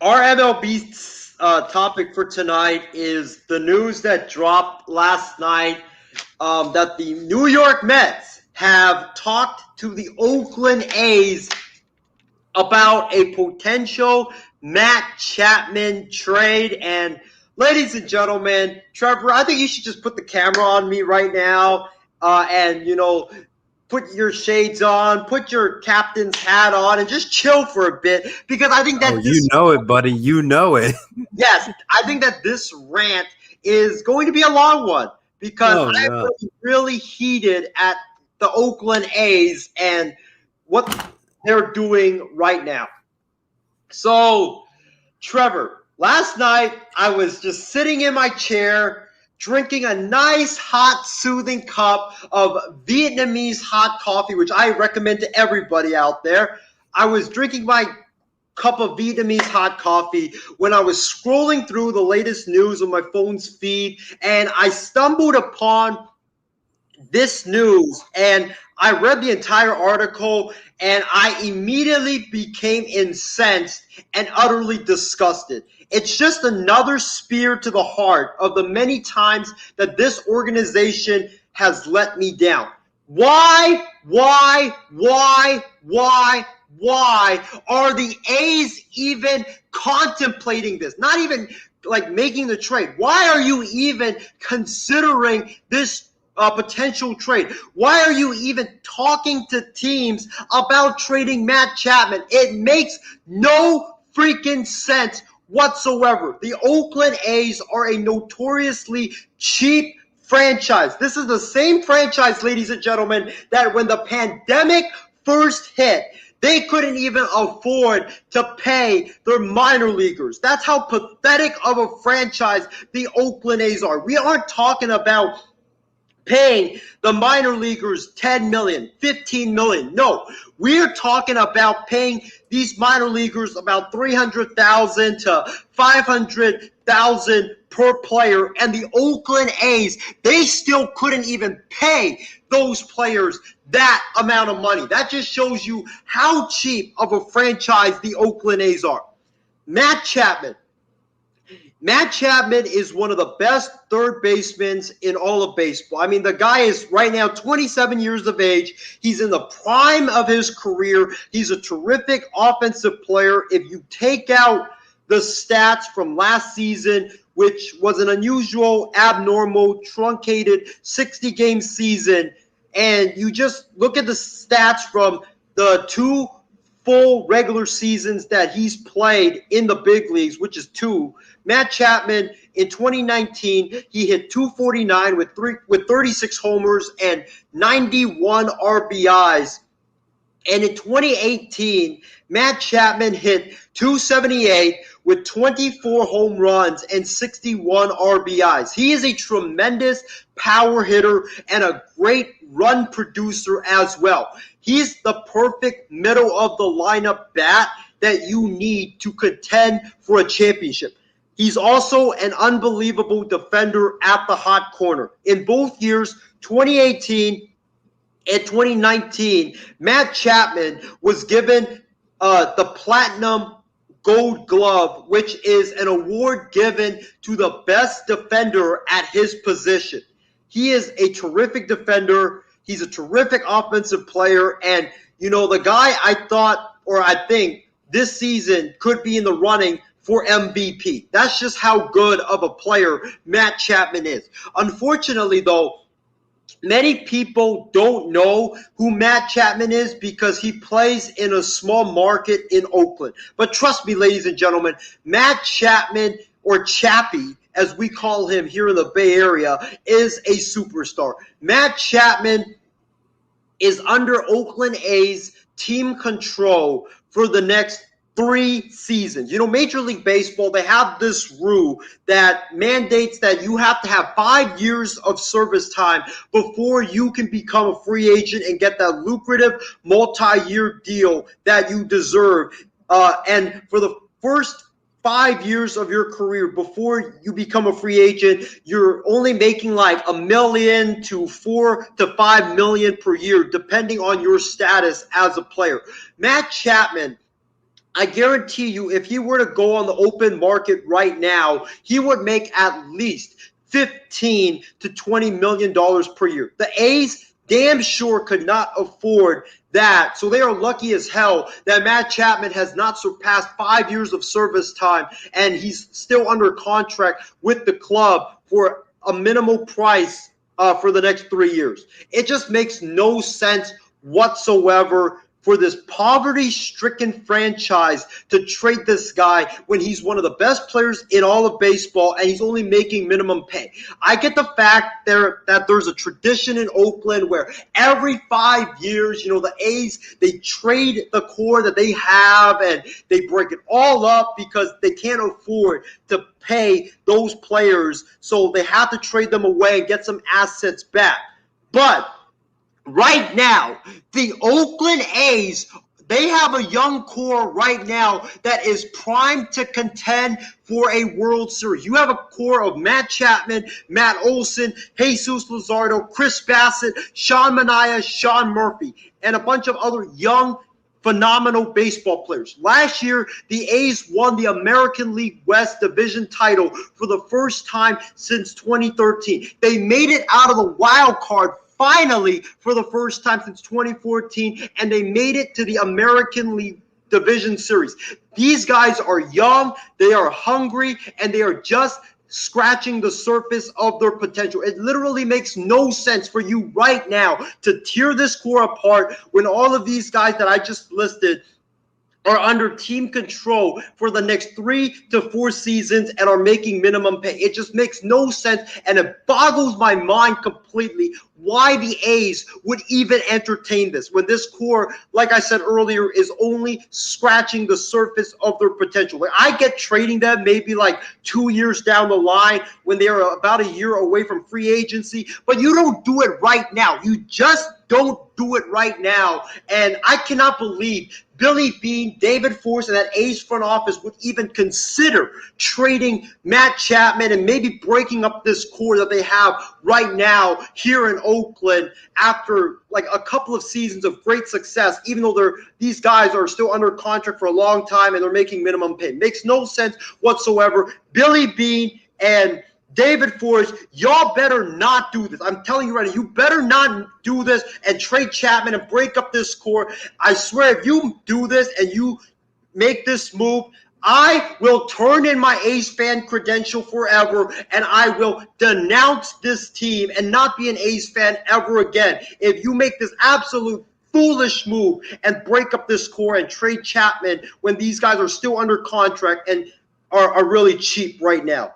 our MLB topic for tonight is the news that dropped last night that the New York Mets have talked to the Oakland A's about a potential Matt Chapman trade. And ladies and gentlemen, Trevor, I think you should just put the camera on me right now and, put your shades on, put your captain's hat on, and just chill for a bit, because I think that you know it, buddy. You know it. Yes, I think that this rant is going to be a long one, because I'm really heated at the Oakland A's and what they're doing right now. So, Trevor, last night I was just sitting in my chair drinking a nice, hot, soothing cup of Vietnamese hot coffee, which I recommend to everybody out there. I was drinking my cup of Vietnamese hot coffee when I was scrolling through the latest news on my phone's feed, and I stumbled upon this news, and I read the entire article, and I immediately became incensed and utterly disgusted. It's just another spear to the heart of the many times that this organization has let me down. Why are the A's even contemplating this? Not even making the trade. Why are you even considering this potential trade? Why are you even talking to teams about trading Matt Chapman? It makes no freaking sense whatsoever. The Oakland A's are a notoriously cheap franchise. This is the same franchise, ladies and gentlemen, that when the pandemic first hit, they couldn't even afford to pay their minor leaguers. That's how pathetic of a franchise the Oakland A's are. We aren't talking about paying the minor leaguers 10 million, 15 million. No, we're talking about paying these minor leaguers about 300,000 to 500,000 per player, and the Oakland A's, they still couldn't even pay those players that amount of money. That just shows you how cheap of a franchise the Oakland A's are. Matt Chapman. Matt Chapman is one of the best third basemen in all of baseball. I mean, the guy is right now 27 years of age. He's in the prime of his career. He's a terrific offensive player. If you take out the stats from last season, which was an unusual, abnormal, truncated 60-game season, and you just look at the stats from the 2 full regular seasons that he's played in the big leagues, which is 2. Matt Chapman in 2019, he hit 249 with 36 homers and 91 RBIs. And in 2018, Matt Chapman hit 278 with 24 home runs and 61 RBIs. He is a tremendous power hitter and a great run producer as well. He's the perfect middle of the lineup bat that you need to contend for a championship. He's also an unbelievable defender at the hot corner. In both years, 2018 and 2019, Matt Chapman was given the Platinum Gold Glove, which is an award given to the best defender at his position. He is a terrific defender. He's a terrific offensive player. And, you know, the guy I think this season could be in the running for MVP. That's just how good of a player Matt Chapman is. Unfortunately, though, many people don't know who Matt Chapman is because he plays in a small market in Oakland. But trust me, ladies and gentlemen, Matt Chapman, or Chappie, as we call him here in the Bay Area, is a superstar. Matt Chapman is under Oakland A's team control for the next 3 seasons. You know, Major League Baseball, they have this rule that mandates that you have to have 5 years of service time before you can become a free agent and get that lucrative multi-year deal that you deserve. And for the first 5 years of your career before you become a free agent, you're only making like $1 million to $4 to $5 million per year, depending on your status as a player. Matt Chapman, I guarantee you, if he were to go on the open market right now, he would make at least $15 to $20 million per year. The A's damn sure could not afford that. So they are lucky as hell that Matt Chapman has not surpassed 5 years of service time, and he's still under contract with the club for a minimal price for the next 3 years. It just makes no sense whatsoever for this poverty-stricken franchise to trade this guy when he's one of the best players in all of baseball and he's only making minimum pay. I get the fact that there's a tradition in Oakland where every 5 years, you know, the A's, they trade the core that they have and they break it all up because they can't afford to pay those players, so they have to trade them away and get some assets back. But right now, the Oakland A's, they have a young core right now that is primed to contend for a World Series. You have a core of Matt Chapman, Matt Olson, Jesus Luzardo, Chris Bassett, Sean Manaea, Sean Murphy, and a bunch of other young, phenomenal baseball players. Last year, the A's won the American League West Division title for the first time since 2013. They made it out of the wild card finally for the first time since 2014, and they made it to the American League Division Series. These guys are young, they are hungry, and they are just scratching the surface of their potential. It literally makes no sense for you right now to tear this core apart when all of these guys that I just listed are under team control for the next 3 to 4 seasons and are making minimum pay. It just makes no sense, and it boggles my mind completely why the A's would even entertain this when this core, like I said earlier, is only scratching the surface of their potential. Like, I get trading them maybe like 2 years down the line when they are about a year away from free agency, but you don't do it right now. You just don't do it right now. And I cannot believe Billy Beane, David Force, and that A's front office would even consider trading Matt Chapman and maybe breaking up this core that they have right now here in Oakland after like a couple of seasons of great success, even though these guys are still under contract for a long time and they're making minimum pay. Makes no sense whatsoever. Billy Beane and David Forrest, y'all better not do this. I'm telling you right now, you better not do this and trade Chapman and break up this core. I swear, if you do this and you make this move, I will turn in my A's fan credential forever, and I will denounce this team and not be an A's fan ever again. If you make this absolute foolish move and break up this core and trade Chapman when these guys are still under contract and are really cheap right now.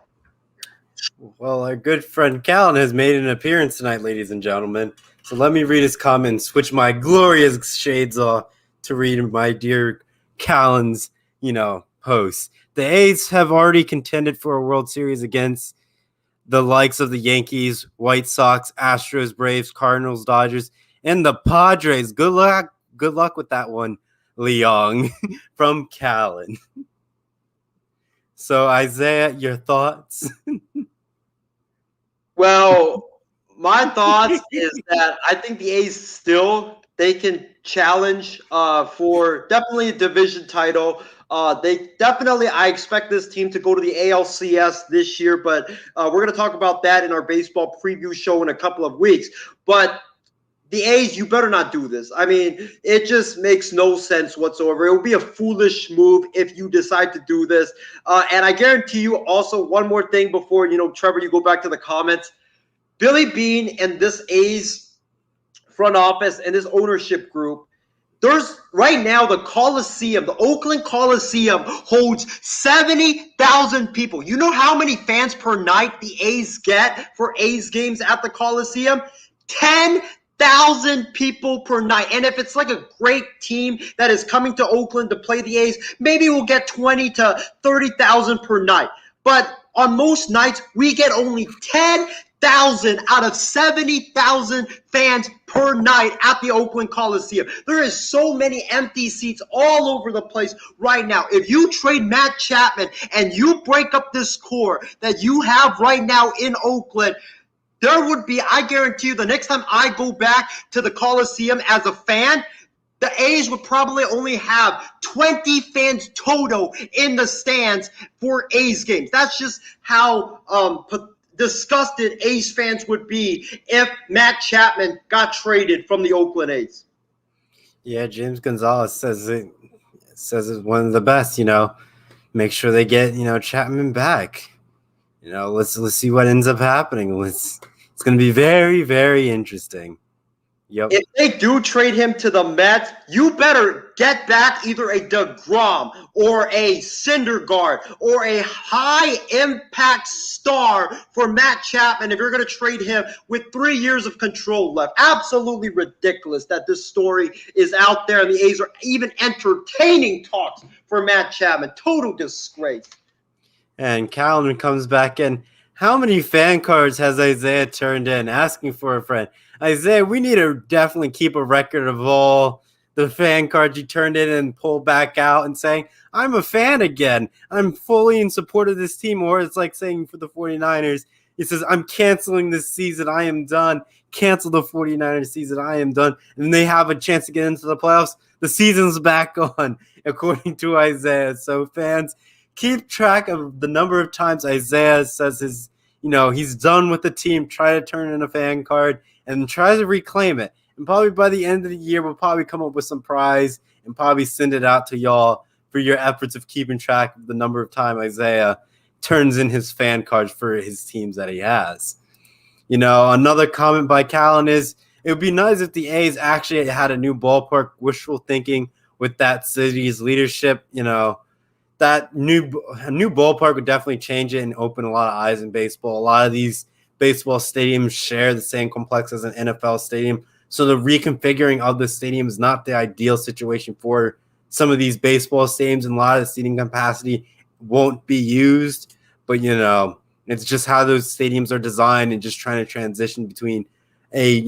Well, our good friend Callan has made an appearance tonight, ladies and gentlemen. So let me read his comments, switch my glorious shades off to read my dear Callan's, post. The A's have already contended for a World Series against the likes of the Yankees, White Sox, Astros, Braves, Cardinals, Dodgers, and the Padres. Good luck with that one, Leong, from Callan. So, Isaiah, your thoughts? Well, my thoughts is that I think the A's they can challenge for definitely a division title. I expect this team to go to the ALCS this year, but we're going to talk about that in our baseball preview show in a couple of weeks. But the A's, you better not do this. I mean, it just makes no sense whatsoever. It would be a foolish move if you decide to do this. And I guarantee you also one more thing before, Trevor, you go back to the comments. Billy Beane and this A's front office and this ownership group, there's right now the Coliseum, the Oakland Coliseum holds 70,000 people. You know how many fans per night the A's get for A's games at the Coliseum? 10,000 people per night. And if it's like a great team that is coming to Oakland to play the A's, maybe we'll get 20 to 30,000 per night. But on most nights, we get only 10,000 out of 70,000 fans per night at the Oakland Coliseum. There is so many empty seats all over the place right now. If you trade Matt Chapman and you break up this core that you have right now in Oakland, there would be, I guarantee you, the next time I go back to the Coliseum as a fan, the A's would probably only have 20 fans total in the stands for A's games. That's just how disgusted A's fans would be if Matt Chapman got traded from the Oakland A's. Yeah, James Gonzalez says it's one of the best, make sure they get, Chapman back. Let's see what ends up happening. It's going to be very, very interesting. Yep. If they do trade him to the Mets, you better get back either a DeGrom or a Syndergaard or a high-impact star for Matt Chapman if you're going to trade him with 3 years of control left. Absolutely ridiculous that this story is out there and the A's are even entertaining talks for Matt Chapman. Total disgrace. And Callan comes back in. How many fan cards has Isaiah turned in asking for a friend? Isaiah, we need to definitely keep a record of all the fan cards you turned in and pull back out and saying, I'm a fan again. I'm fully in support of this team. Or it's like saying for the 49ers, he says, I'm canceling this season. I am done. Cancel the 49ers season. I am done. And they have a chance to get into the playoffs. The season's back on, according to Isaiah. So fans, keep track of the number of times Isaiah says he's done with the team, try to turn in a fan card, and try to reclaim it. And probably by the end of the year, we'll probably come up with some prize and probably send it out to y'all for your efforts of keeping track of the number of time Isaiah turns in his fan cards for his teams that he has. Another comment by Callan is, it would be nice if the A's actually had a new ballpark. Wishful thinking. with that city's leadership, that new ballpark would definitely change it and open a lot of eyes in baseball. A lot of these baseball stadiums share the same complex as an NFL stadium. So the reconfiguring of the stadium is not the ideal situation for some of these baseball stadiums, and a lot of the seating capacity won't be used. But, it's just how those stadiums are designed, and just trying to transition between a,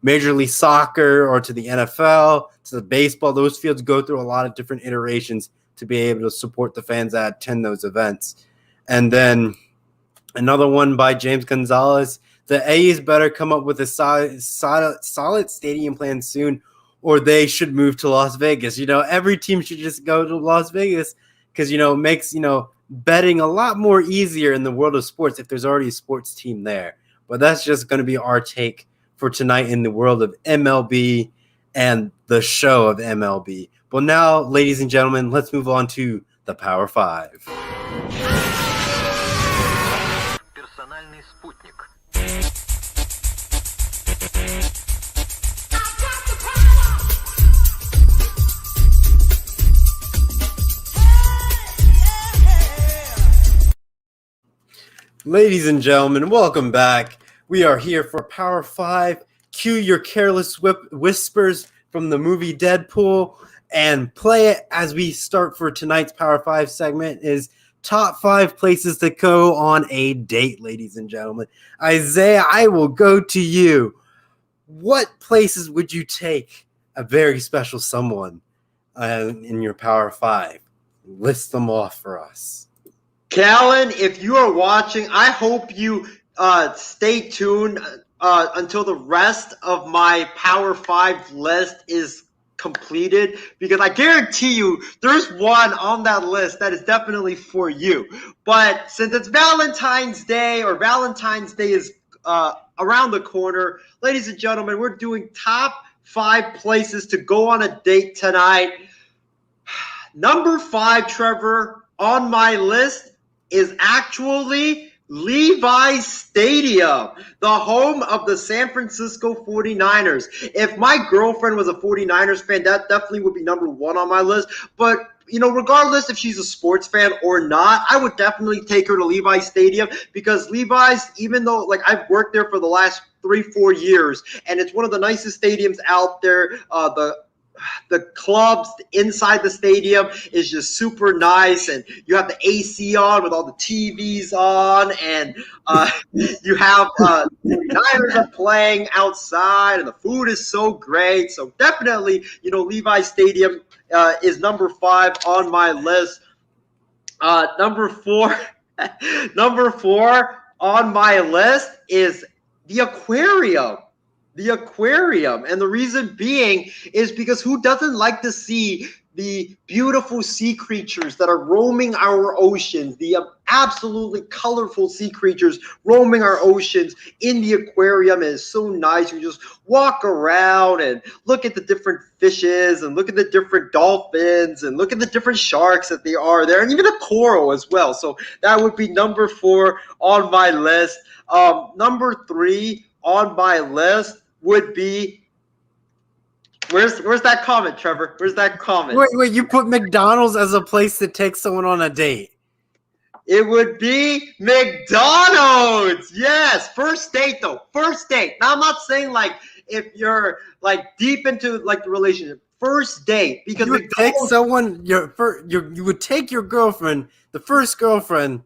Major League Soccer or to the NFL, to the baseball. Those fields go through a lot of different iterations to be able to support the fans that attend those events. And then another one by James Gonzalez. The A's better come up with a solid stadium plan soon, or they should move to Las Vegas. Every team should just go to Las Vegas because, it makes, betting a lot more easier in the world of sports if there's already a sports team there. But that's just going to be our take for tonight in the world of MLB and the show of MLB. But now, ladies and gentlemen, let's move on to the Power 5. Персональный спутник. Ladies and gentlemen, welcome back. We are here for Power 5. Cue your careless whispers from the movie Deadpool and play it as we start for tonight's Power 5 segment is top 5 places to go on a date, ladies and gentlemen. Isaiah, I will go to you. What places would you take a very special someone in your Power 5? List them off for us. Callan, if you are watching, I hope you stay tuned until the rest of my Power 5 list is completed, because I guarantee you there's one on that list that is definitely for you. But since it's Valentine's Day, or Valentine's Day is around the corner, ladies and gentlemen, we're doing top 5 places to go on a date tonight. Number 5, Trevor, on my list is actually Levi's Stadium, the home of the San Francisco 49ers. If my girlfriend was a 49ers fan, that definitely would be number 1 on my list. But, regardless if she's a sports fan or not, I would definitely take her to Levi's Stadium, because Levi's, even though, I've worked there for the last 3-4 years, and it's one of the nicest stadiums out there, the clubs inside the stadium is just super nice, and you have the AC on with all the TVs on, and you have the Niners are playing outside, and the food is so great. So definitely, Levi's Stadium is number 5 on my list. Number 4 on my list is the aquarium. The aquarium. And the reason being is because who doesn't like to see the beautiful sea creatures that are roaming our oceans, the absolutely colorful sea creatures roaming our oceans in the aquarium? It is so nice. You just walk around and look at the different fishes, and look at the different dolphins, and look at the different sharks that they are there, and even the coral as well. So that would be number 4 on my list. Number 3 on my list would be, where's that comment, Trevor? Where's that comment? Wait, you put McDonald's as a place to take someone on a date? It would be McDonald's. Yes, first date though. First date. Now I'm not saying if you're deep into the relationship. First date, because you would take someone you would take your girlfriend, the first girlfriend,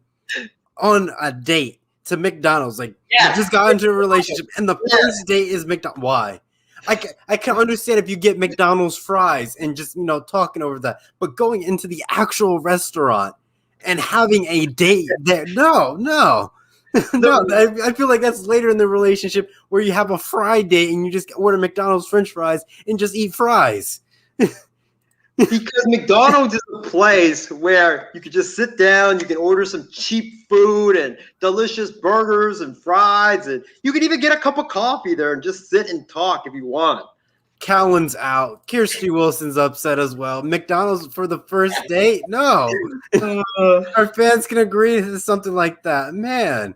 on a date to McDonald's. You just got into a relationship, and the first date is McDonald's. Why? I can understand if you get McDonald's fries and just talking over that, but going into the actual restaurant and having a date there, no. No, I feel like that's later in the relationship, where you have a fry date and you just order McDonald's French fries and just eat fries. Because McDonald's is a place where you can just sit down, you can order some cheap food and delicious burgers and fries, and you can even get a cup of coffee there and just sit and talk if you want. Callan's out. Kirsty Wilson's upset as well. McDonald's for the first date? No. Our fans can agree to something like that. Man.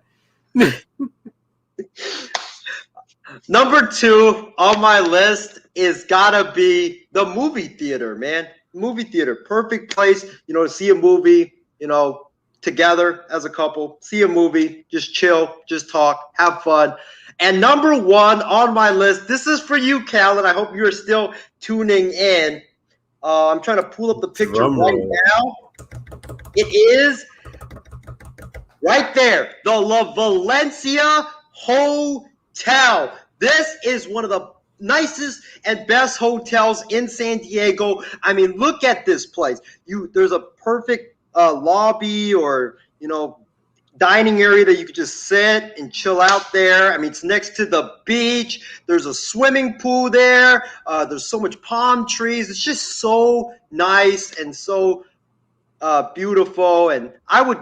Number 2 on my list is gotta be the movie theater, man. movie theater, perfect place, to see a movie, together as a couple, see a movie, just chill, just talk, have fun. And number one on my list, this is for you, Cal, and I hope you're still tuning in. I'm trying to pull up the picture Drum right roll. now. It is right there, the La Valencia Hotel. This is one of the nicest and best hotels in San Diego. I mean, look at this place. There's a perfect lobby or dining area that you could just sit and chill out there. I mean, it's next to the beach. There's a swimming pool there. There's so much palm trees. It's just so nice and so beautiful. And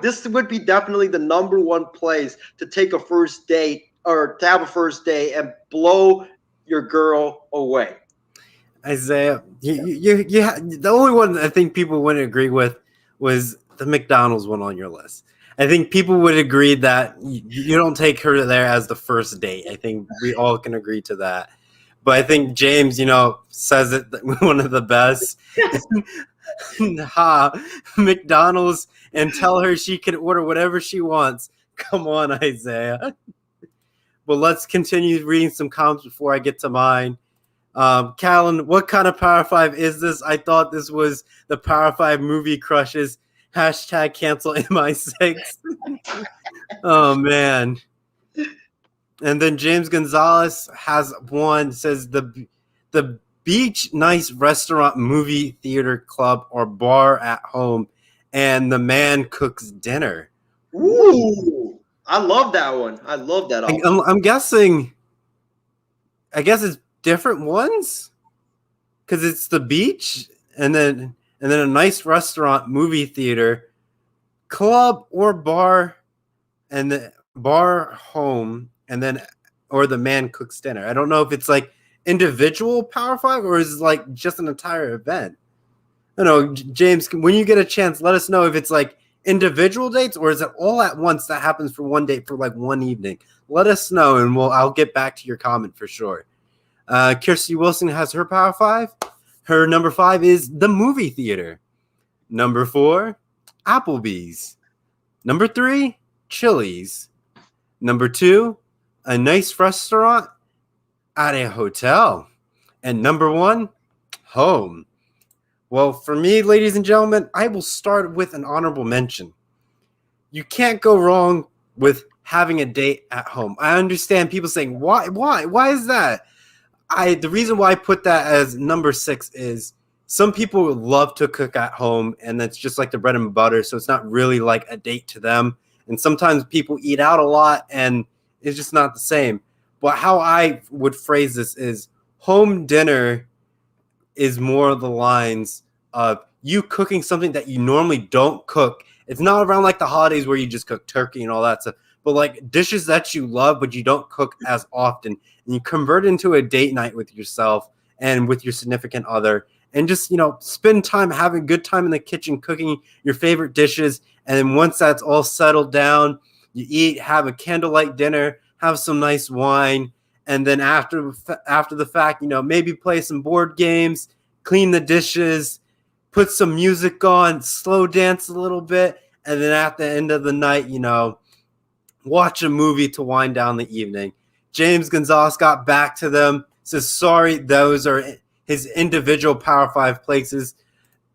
this would be definitely the number one place to take a first date or to have a first date and blow your girl away. Isaiah, the only one I think people wouldn't agree with was the McDonald's one on your list. I think people would agree that you don't take her there as the first date. I think we all can agree to that. But I think James, says it one of the best. McDonald's and tell her she can order whatever she wants. Come on, Isaiah. But let's continue reading some comments before I get to mine. Callan, what kind of Power 5 is this? I thought this was the Power 5 movie crushes. Hashtag cancel MI6. Oh, man. And then James Gonzalez has one, says the beach, nice restaurant, movie, theater, club, or bar at home, and the man cooks dinner. Ooh, I love that one. I love that. I'm guessing, I guess it's different ones because it's the beach and then a nice restaurant, movie theater, club, or bar, and the bar home, and then or the man cooks dinner. I don't know if it's like individual Power 5 or is it like just an entire event. I don't know, James, when you get a chance, let us know if it's like individual dates or is it all at once that happens for one date for like one evening. Let us know and I'll get back to your comment for sure. Kirsty Wilson has her Power 5. Her number 5 is the movie theater. Number 4, Applebee's. Number 3, Chili's. Number 2, a nice restaurant at a hotel. And number 1, home. Well, for me, ladies and gentlemen, I will start with an honorable mention. You can't go wrong with having a date at home. I understand people saying, why is that? The reason why I put that as number 6 is some people love to cook at home, and that's just like the bread and butter, so it's not really like a date to them. And sometimes people eat out a lot, and it's just not the same. But how I would phrase this is home dinner is more of the lines of you cooking something that you normally don't cook. It's not around like the holidays where you just cook turkey and all that stuff, but like dishes that you love but you don't cook as often. And you convert into a date night with yourself and with your significant other and just, spend time having a good time in the kitchen cooking your favorite dishes. And then once that's all settled down, you eat, have a candlelight dinner, have some nice wine. And then after the fact, maybe play some board games, clean the dishes, put some music on, slow dance a little bit. And then at the end of the night, watch a movie to wind down the evening. James Gonzalez got back to them. Says, sorry, those are his individual Power 5 places.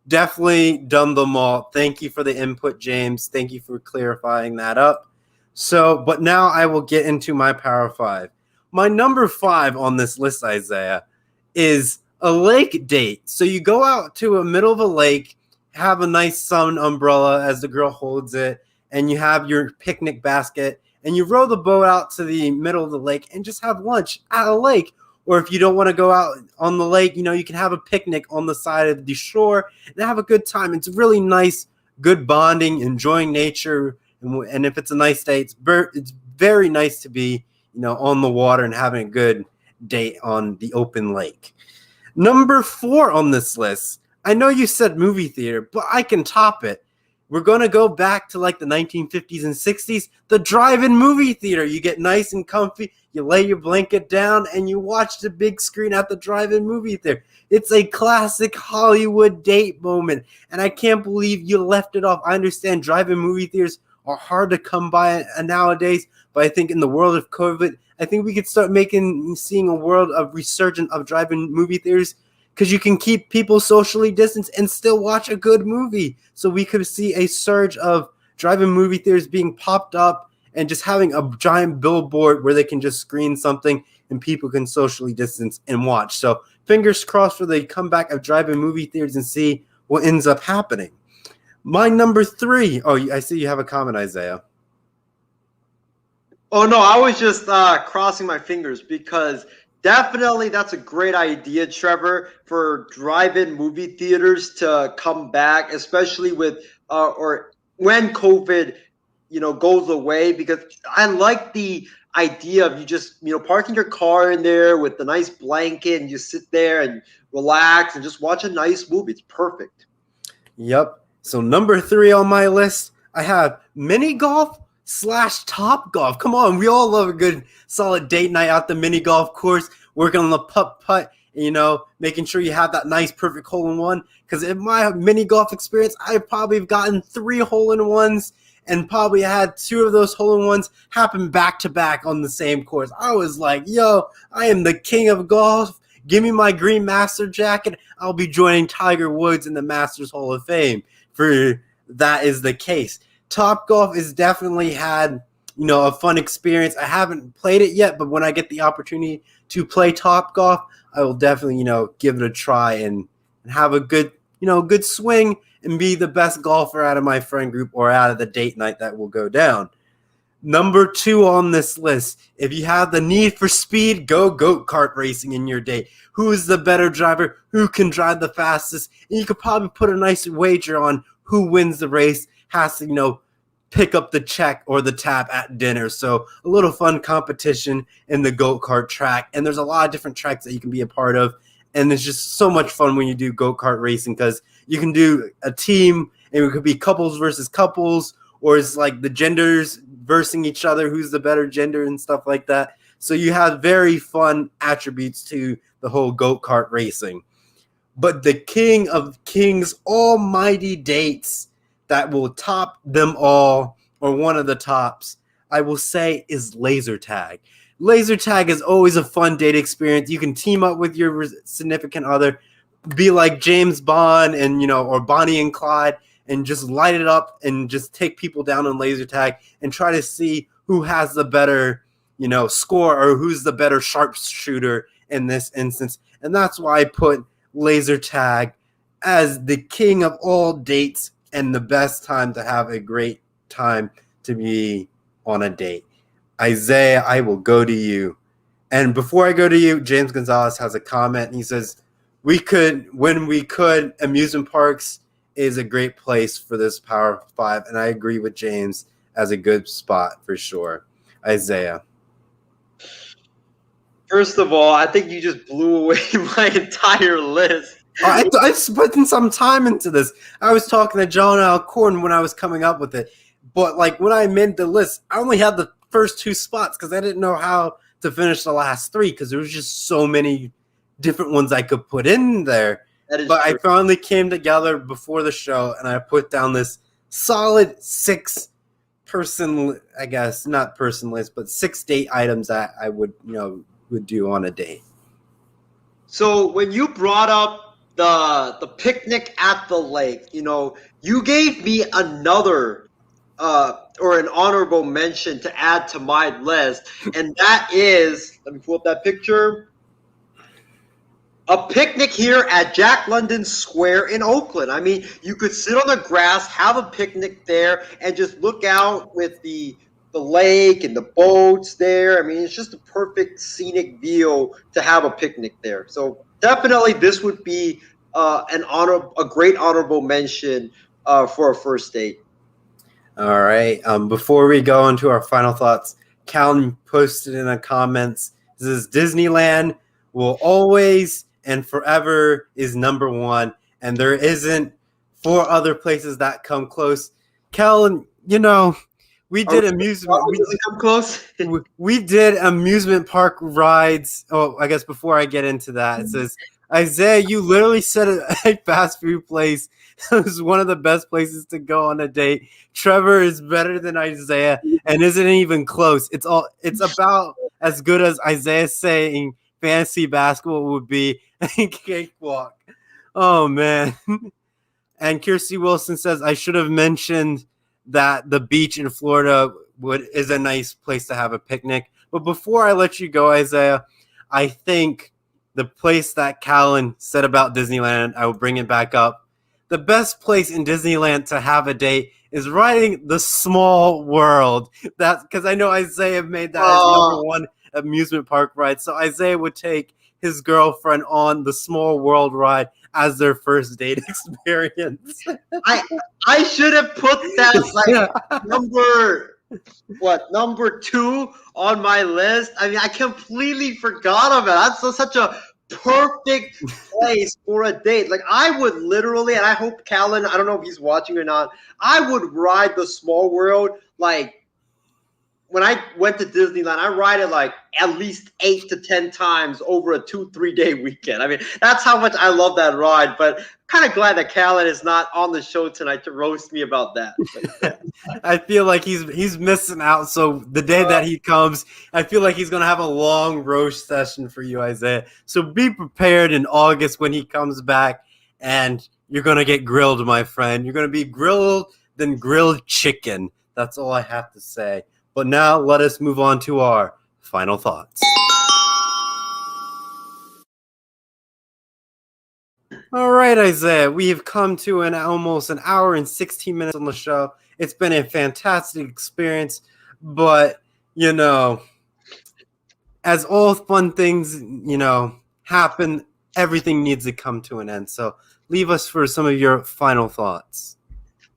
Definitely done them all. Thank you for the input, James. Thank you for clarifying that up. But now I will get into my Power 5. My number 5 on this list, Isaiah, is a lake date. So you go out to a middle of a lake, have a nice sun umbrella as the girl holds it, and you have your picnic basket, and you row the boat out to the middle of the lake and just have lunch at a lake. Or if you don't want to go out on the lake, you can have a picnic on the side of the shore and have a good time. It's really nice, good bonding, enjoying nature. And if it's a nice day, it's very nice to be, on the water and having a good date on the open lake. Number 4 on this list, I know you said movie theater, but I can top it. we're going to go back to like the 1950s and 60s, the drive-in movie theater. You get nice and comfy, you lay your blanket down, and you watch the big screen at the drive-in movie theater. It's a classic Hollywood date moment, and I can't believe you left it off. I understand drive-in movie theaters are hard to come by nowadays, but I think in the world of COVID, I think we could start seeing a world of resurgence of drive-in movie theaters, because you can keep people socially distanced and still watch a good movie. So we could see a surge of drive-in movie theaters being popped up and just having a giant billboard where they can just screen something and people can socially distance and watch. So fingers crossed for the comeback of drive-in movie theaters and see what ends up happening. My number 3. Oh, I see you have a comment, Isaiah. Oh, no, I was just crossing my fingers because definitely that's a great idea, Trevor, for drive-in movie theaters to come back, especially with or when COVID, goes away, because I like the idea of you just, parking your car in there with a nice blanket and you sit there and relax and just watch a nice movie. It's perfect. Yep. So number 3 on my list, I have mini golf / top golf. Come on, we all love a good solid date night out the mini golf course, working on the putt, making sure you have that nice perfect hole-in-one. Because in my mini golf experience, I've probably gotten 3 hole-in-ones and probably had 2 of those hole-in-ones happen back-to-back on the same course. I was like, yo, I am the king of golf. Give me my green master jacket. I'll be joining Tiger Woods in the Masters Hall of Fame. For that is the case. Top Golf has definitely had, a fun experience. I haven't played it yet, but when I get the opportunity to play Top Golf, I will definitely, give it a try and have a good, good swing and be the best golfer out of my friend group or out of the date night that will go down. Number 2 on this list, if you have the need for speed, go go-kart racing in your day. Who is the better driver? Who can drive the fastest? And you could probably put a nice wager on who wins the race, has to, pick up the check or the tab at dinner. So a little fun competition in the go-kart track. And there's a lot of different tracks that you can be a part of. And it's just so much fun when you do go-kart racing, because you can do a team, and it could be couples versus couples, or it's like the genders versing each other, who's the better gender and stuff like that. So you have very fun attributes to the whole go-kart racing. But the king of kings, almighty dates that will top them all, or one of the tops, I will say, is laser tag. Laser tag is always a fun date experience. You can team up with your significant other, be like James Bond and, or Bonnie and Clyde, and just light it up and just take people down on laser tag and try to see who has the better, score, or who's the better sharpshooter in this instance. And that's why I put laser tag as the king of all dates and the best time to have a great time to be on a date. Isaiah, I will go to you. And before I go to you, James Gonzalez has a comment. And he says, when we could, amusement parks is a great place for this Power 5. And I agree with James as a good spot for sure. Isaiah. First of all, I think you just blew away my entire list. I put in some time into this. I was talking to John Alcorn when I was coming up with it. But when I made the list, I only had the first 2 spots because I didn't know how to finish the last 3, because there was just so many different ones I could put in there. But true. I finally came together before the show, and I put down this solid 6-person, I guess, not person list, but 6 date items that I would do on a date. So when you brought up the picnic at the lake, you gave me another or an honorable mention to add to my list, and that is, let me pull up that picture, a picnic here at Jack London Square in Oakland. I mean, you could sit on the grass, have a picnic there, and just look out with the lake and the boats there. I mean, it's just a perfect scenic view to have a picnic there. So definitely this would be a great honorable mention for a first date. All right. Before we go into our final thoughts, Calvin posted in the comments, this is Disneyland will always and forever is number 1, and there isn't 4 other places that come close. Kellen, we did amusement. Does it come close? We did amusement park rides. Oh, I guess before I get into that, it says, Isaiah, you literally said a fast food place was one of the best places to go on a date. Trevor is better than Isaiah and isn't even close. It's about as good as Isaiah saying fantasy basketball would be a cakewalk. Oh man. And Kirsty Wilson says, I should have mentioned that the beach in Florida is a nice place to have a picnic. But before I let you go, Isaiah, I think the place that Callan said about Disneyland, I will bring it back up. The best place in Disneyland to have a date is riding the Small World. That's because I know Isaiah made that his number one amusement park ride. So Isaiah would take his girlfriend on the Small World ride as their first date experience. I should have put that number 2 on my list. I mean, I completely forgot of it. That's such a perfect place for a date. Like, I would literally, and I hope Callan, I don't know if he's watching or not, I would ride the Small World like when I went to Disneyland, I ride it like at least 8 to 10 times over a 2-3 day weekend. I mean, that's how much I love that ride. But kind of glad that Callan is not on the show tonight to roast me about that. I feel like he's missing out. So the day that he comes, I feel like he's gonna have a long roast session for you, Isaiah. So be prepared in August when he comes back, and you're gonna get grilled, my friend. You're gonna be grilled, then grilled chicken. That's all I have to say. But now let us move on to our final thoughts. All right, Isaiah, we have come to almost an hour and 16 minutes on the show. It's been a fantastic experience, but, as all fun things, happen, everything needs to come to an end. So leave us for some of your final thoughts.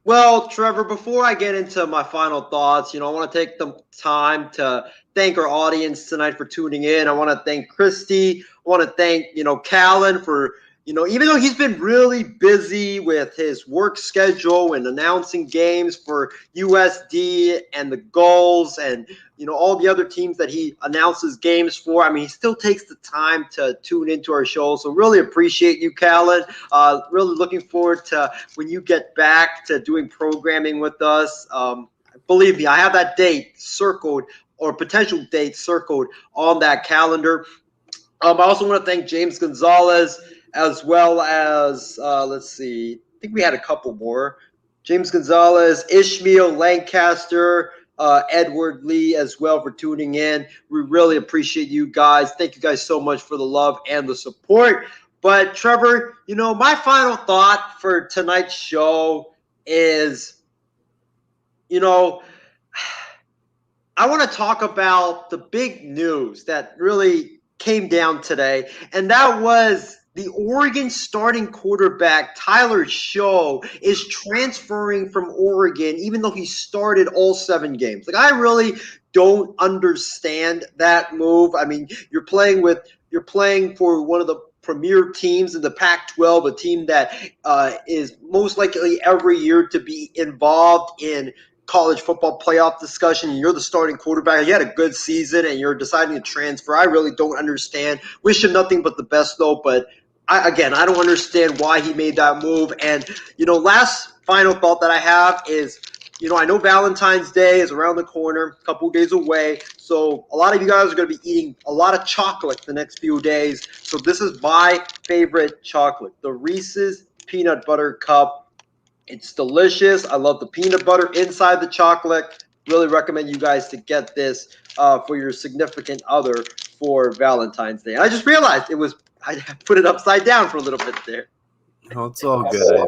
Well, Trevor, before I get into my final thoughts, I want to take the time to thank our audience tonight for tuning in. I want to thank Christy. I want to thank, Callan for, even though he's been really busy with his work schedule and announcing games for USD and the Gulls and, all the other teams that he announces games for. I mean, he still takes the time to tune into our show. So really appreciate you, Callan. Really looking forward to when you get back to doing programming with us. Believe me, I have that date circled or potential date circled on that calendar. I also want to thank James Gonzalez as well as, let's see, I think we had a couple more. James Gonzalez, Ishmael Lancaster, Edward Lee as well for tuning in. We really appreciate you guys. Thank you guys so much for the love and the support. But Trevor, my final thought for tonight's show is, I want to talk about the big news that really came down today, and that was the Oregon starting quarterback, Tyler Show, is transferring from Oregon, even though he started all 7 games. Like, I really don't understand that move. I mean, you're playing for one of the premier teams in the Pac-12, a team that is most likely every year to be involved in college football playoff discussion, and you're the starting quarterback. You had a good season, and you're deciding to transfer. I really don't understand. Wish him nothing but the best, though, but I don't understand why he made that move. And, last final thought that I have is, I know Valentine's Day is around the corner, a couple of days away. So a lot of you guys are going to be eating a lot of chocolate the next few days. So this is my favorite chocolate, the Reese's Peanut Butter Cup. It's delicious. I love the peanut butter inside the chocolate. Really recommend you guys to get this for your significant other for Valentine's Day. I just realized I put it upside down for a little bit there. Oh, it's all good.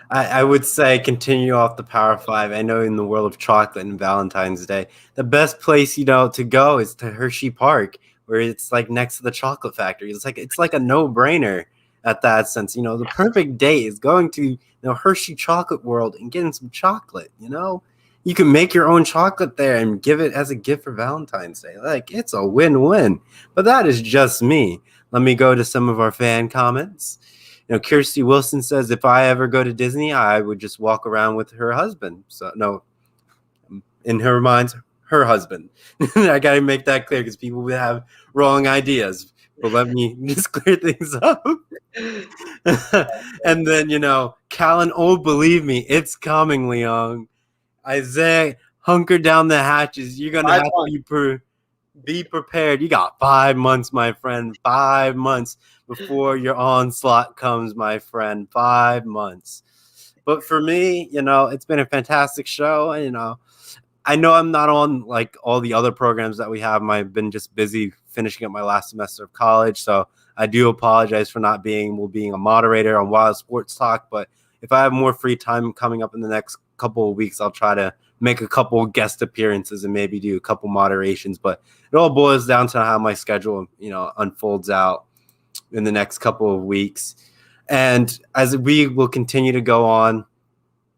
I would say continue off the Power 5. I know in the world of chocolate and Valentine's Day, the best place, to go is to Hershey Park, where it's like next to the chocolate factory. It's like a no-brainer at that sense. The perfect day is going to Hershey Chocolate World and getting some chocolate. You can make your own chocolate there and give it as a gift for Valentine's Day. Like, it's a win-win. But that is just me. Let me go to some of our fan comments. Kirsty Wilson says if I ever go to Disney, I would just walk around with her husband. So no, in her mind, her husband. I got to make that clear because people would have wrong ideas. But let me just clear things up. And then, Callan, oh, believe me, it's coming, Leon. Isaiah, hunker down the hatches. You're going to have to be prepared. You got 5 months, my friend. 5 months before your onslaught comes, my friend. 5 months. But for me, it's been a fantastic show. I know I'm not on like all the other programs that we have. I've been just busy finishing up my last semester of college. So I do apologize for not being a moderator on Wild Sports Talk. But if I have more free time coming up in the next couple of weeks, I'll try to make a couple of guest appearances and maybe do a couple moderations. But it all boils down to how my schedule, unfolds out in the next couple of weeks. And as we will continue to go on,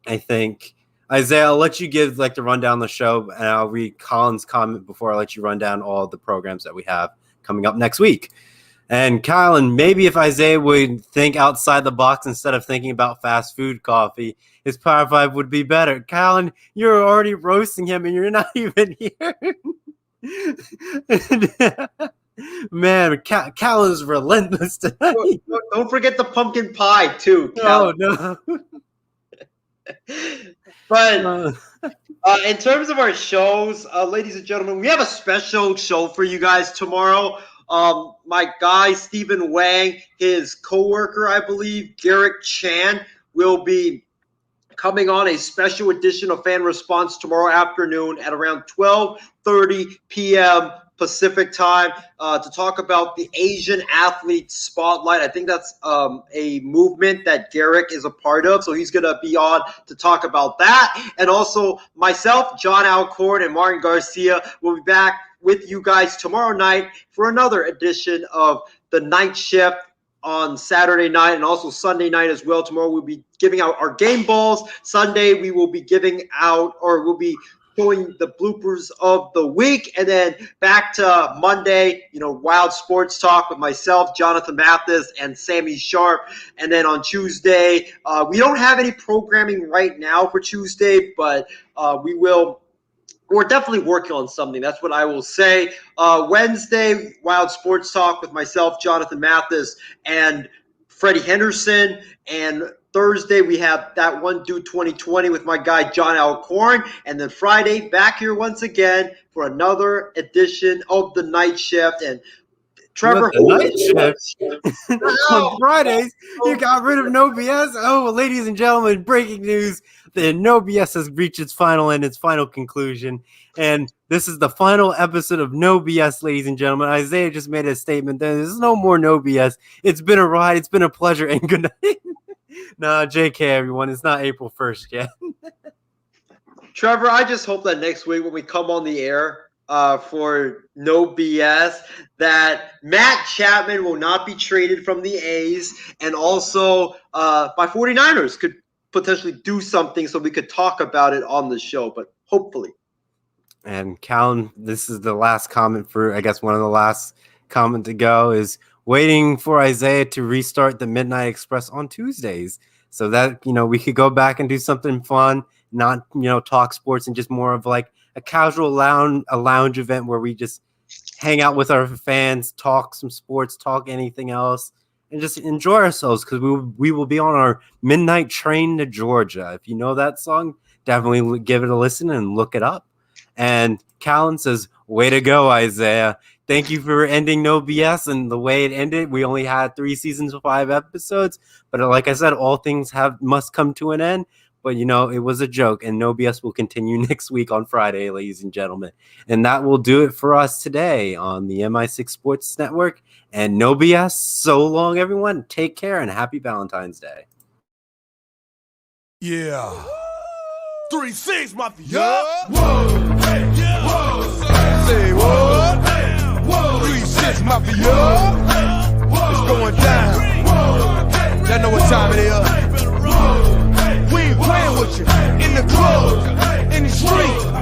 I think, Isaiah, I'll let you give the rundown of the show, and I'll read Colin's comment before I let you run down all the programs that we have coming up next week. And Colin, maybe if Isaiah would think outside the box instead of thinking about fast food coffee, his Power 5 would be better. Colin, you're already roasting him, and you're not even here. Man, Colin's relentless tonight. Don't forget the pumpkin pie, too, Cal. Oh, no. But in terms of our shows, ladies and gentlemen, we have a special show for you guys tomorrow. My guy, Stephen Wang, his coworker, I believe, Garrick Chan, will be coming on a special edition of Fan Response tomorrow afternoon at around 12:30 p.m. Pacific time to talk about the Asian Athlete Spotlight. I think that's a movement that Garrick is a part of, so he's going to be on to talk about that. And also myself, John Alcorn, and Martin Garcia will be back with you guys tomorrow night for another edition of The Night Shift on Saturday night and also Sunday night as well. Tomorrow we'll be giving out our game balls. Sunday we will be giving out, or we'll be showing the bloopers of the week, and then back to Monday, Wild Sports Talk with myself, Jonathan Mathis, and Sammy Sharp. And then on Tuesday, we don't have any programming right now for Tuesday, but we're definitely working on something. That's what I will say. Wednesday, Wild Sports Talk with myself, Jonathan Mathis, and Freddie Henderson. And Thursday, we have That One Dude 2020 with my guy, John Alcorn. And then Friday, back here once again for another edition of The Night Shift. And Trevor, Night Shift. On Fridays, you got rid of No B.S. Oh, well, ladies and gentlemen, breaking news. The No B.S. has reached its final end, its final conclusion. And this is the final episode of No B.S., ladies and gentlemen. Isaiah just made a statement that there's no more No B.S. It's been a ride. It's been a pleasure. And good night. Nah, JK, everyone. It's not April 1st yet. Trevor, I just hope that next week when we come on the air for No BS, that Matt Chapman will not be traded from the A's, and also my 49ers could potentially do something so we could talk about it on the show, but hopefully. And Callan, this is the last comment for, I guess, one of the last comment to go is waiting for Isaiah to restart the Midnight Express on Tuesdays so that, we could go back and do something fun, not, talk sports, and just more of like a casual lounge event where we just hang out with our fans, talk some sports, talk anything else, and just enjoy ourselves because we will be on our midnight train to Georgia. If you know that song, definitely give it a listen and look it up. And Callan says, way to go, Isaiah. Thank you for ending No BS and the way it ended. We only had 3 seasons of 5 episodes. But like I said, all things must come to an end. But, it was a joke. And No BS will continue next week on Friday, ladies and gentlemen. And that will do it for us today on the MI6 Sports Network. And No BS, so long, everyone. Take care and happy Valentine's Day. Yeah. 3-6, Mafia. Yeah. Whoa, hey, yeah. Whoa, Say what? hey, whoa, 3-6, Mafia. hey, whoa, It's going down. whoa, hey, Y'all know what time it is. whoa, hey, We ain't playing with you. In the club, in the street.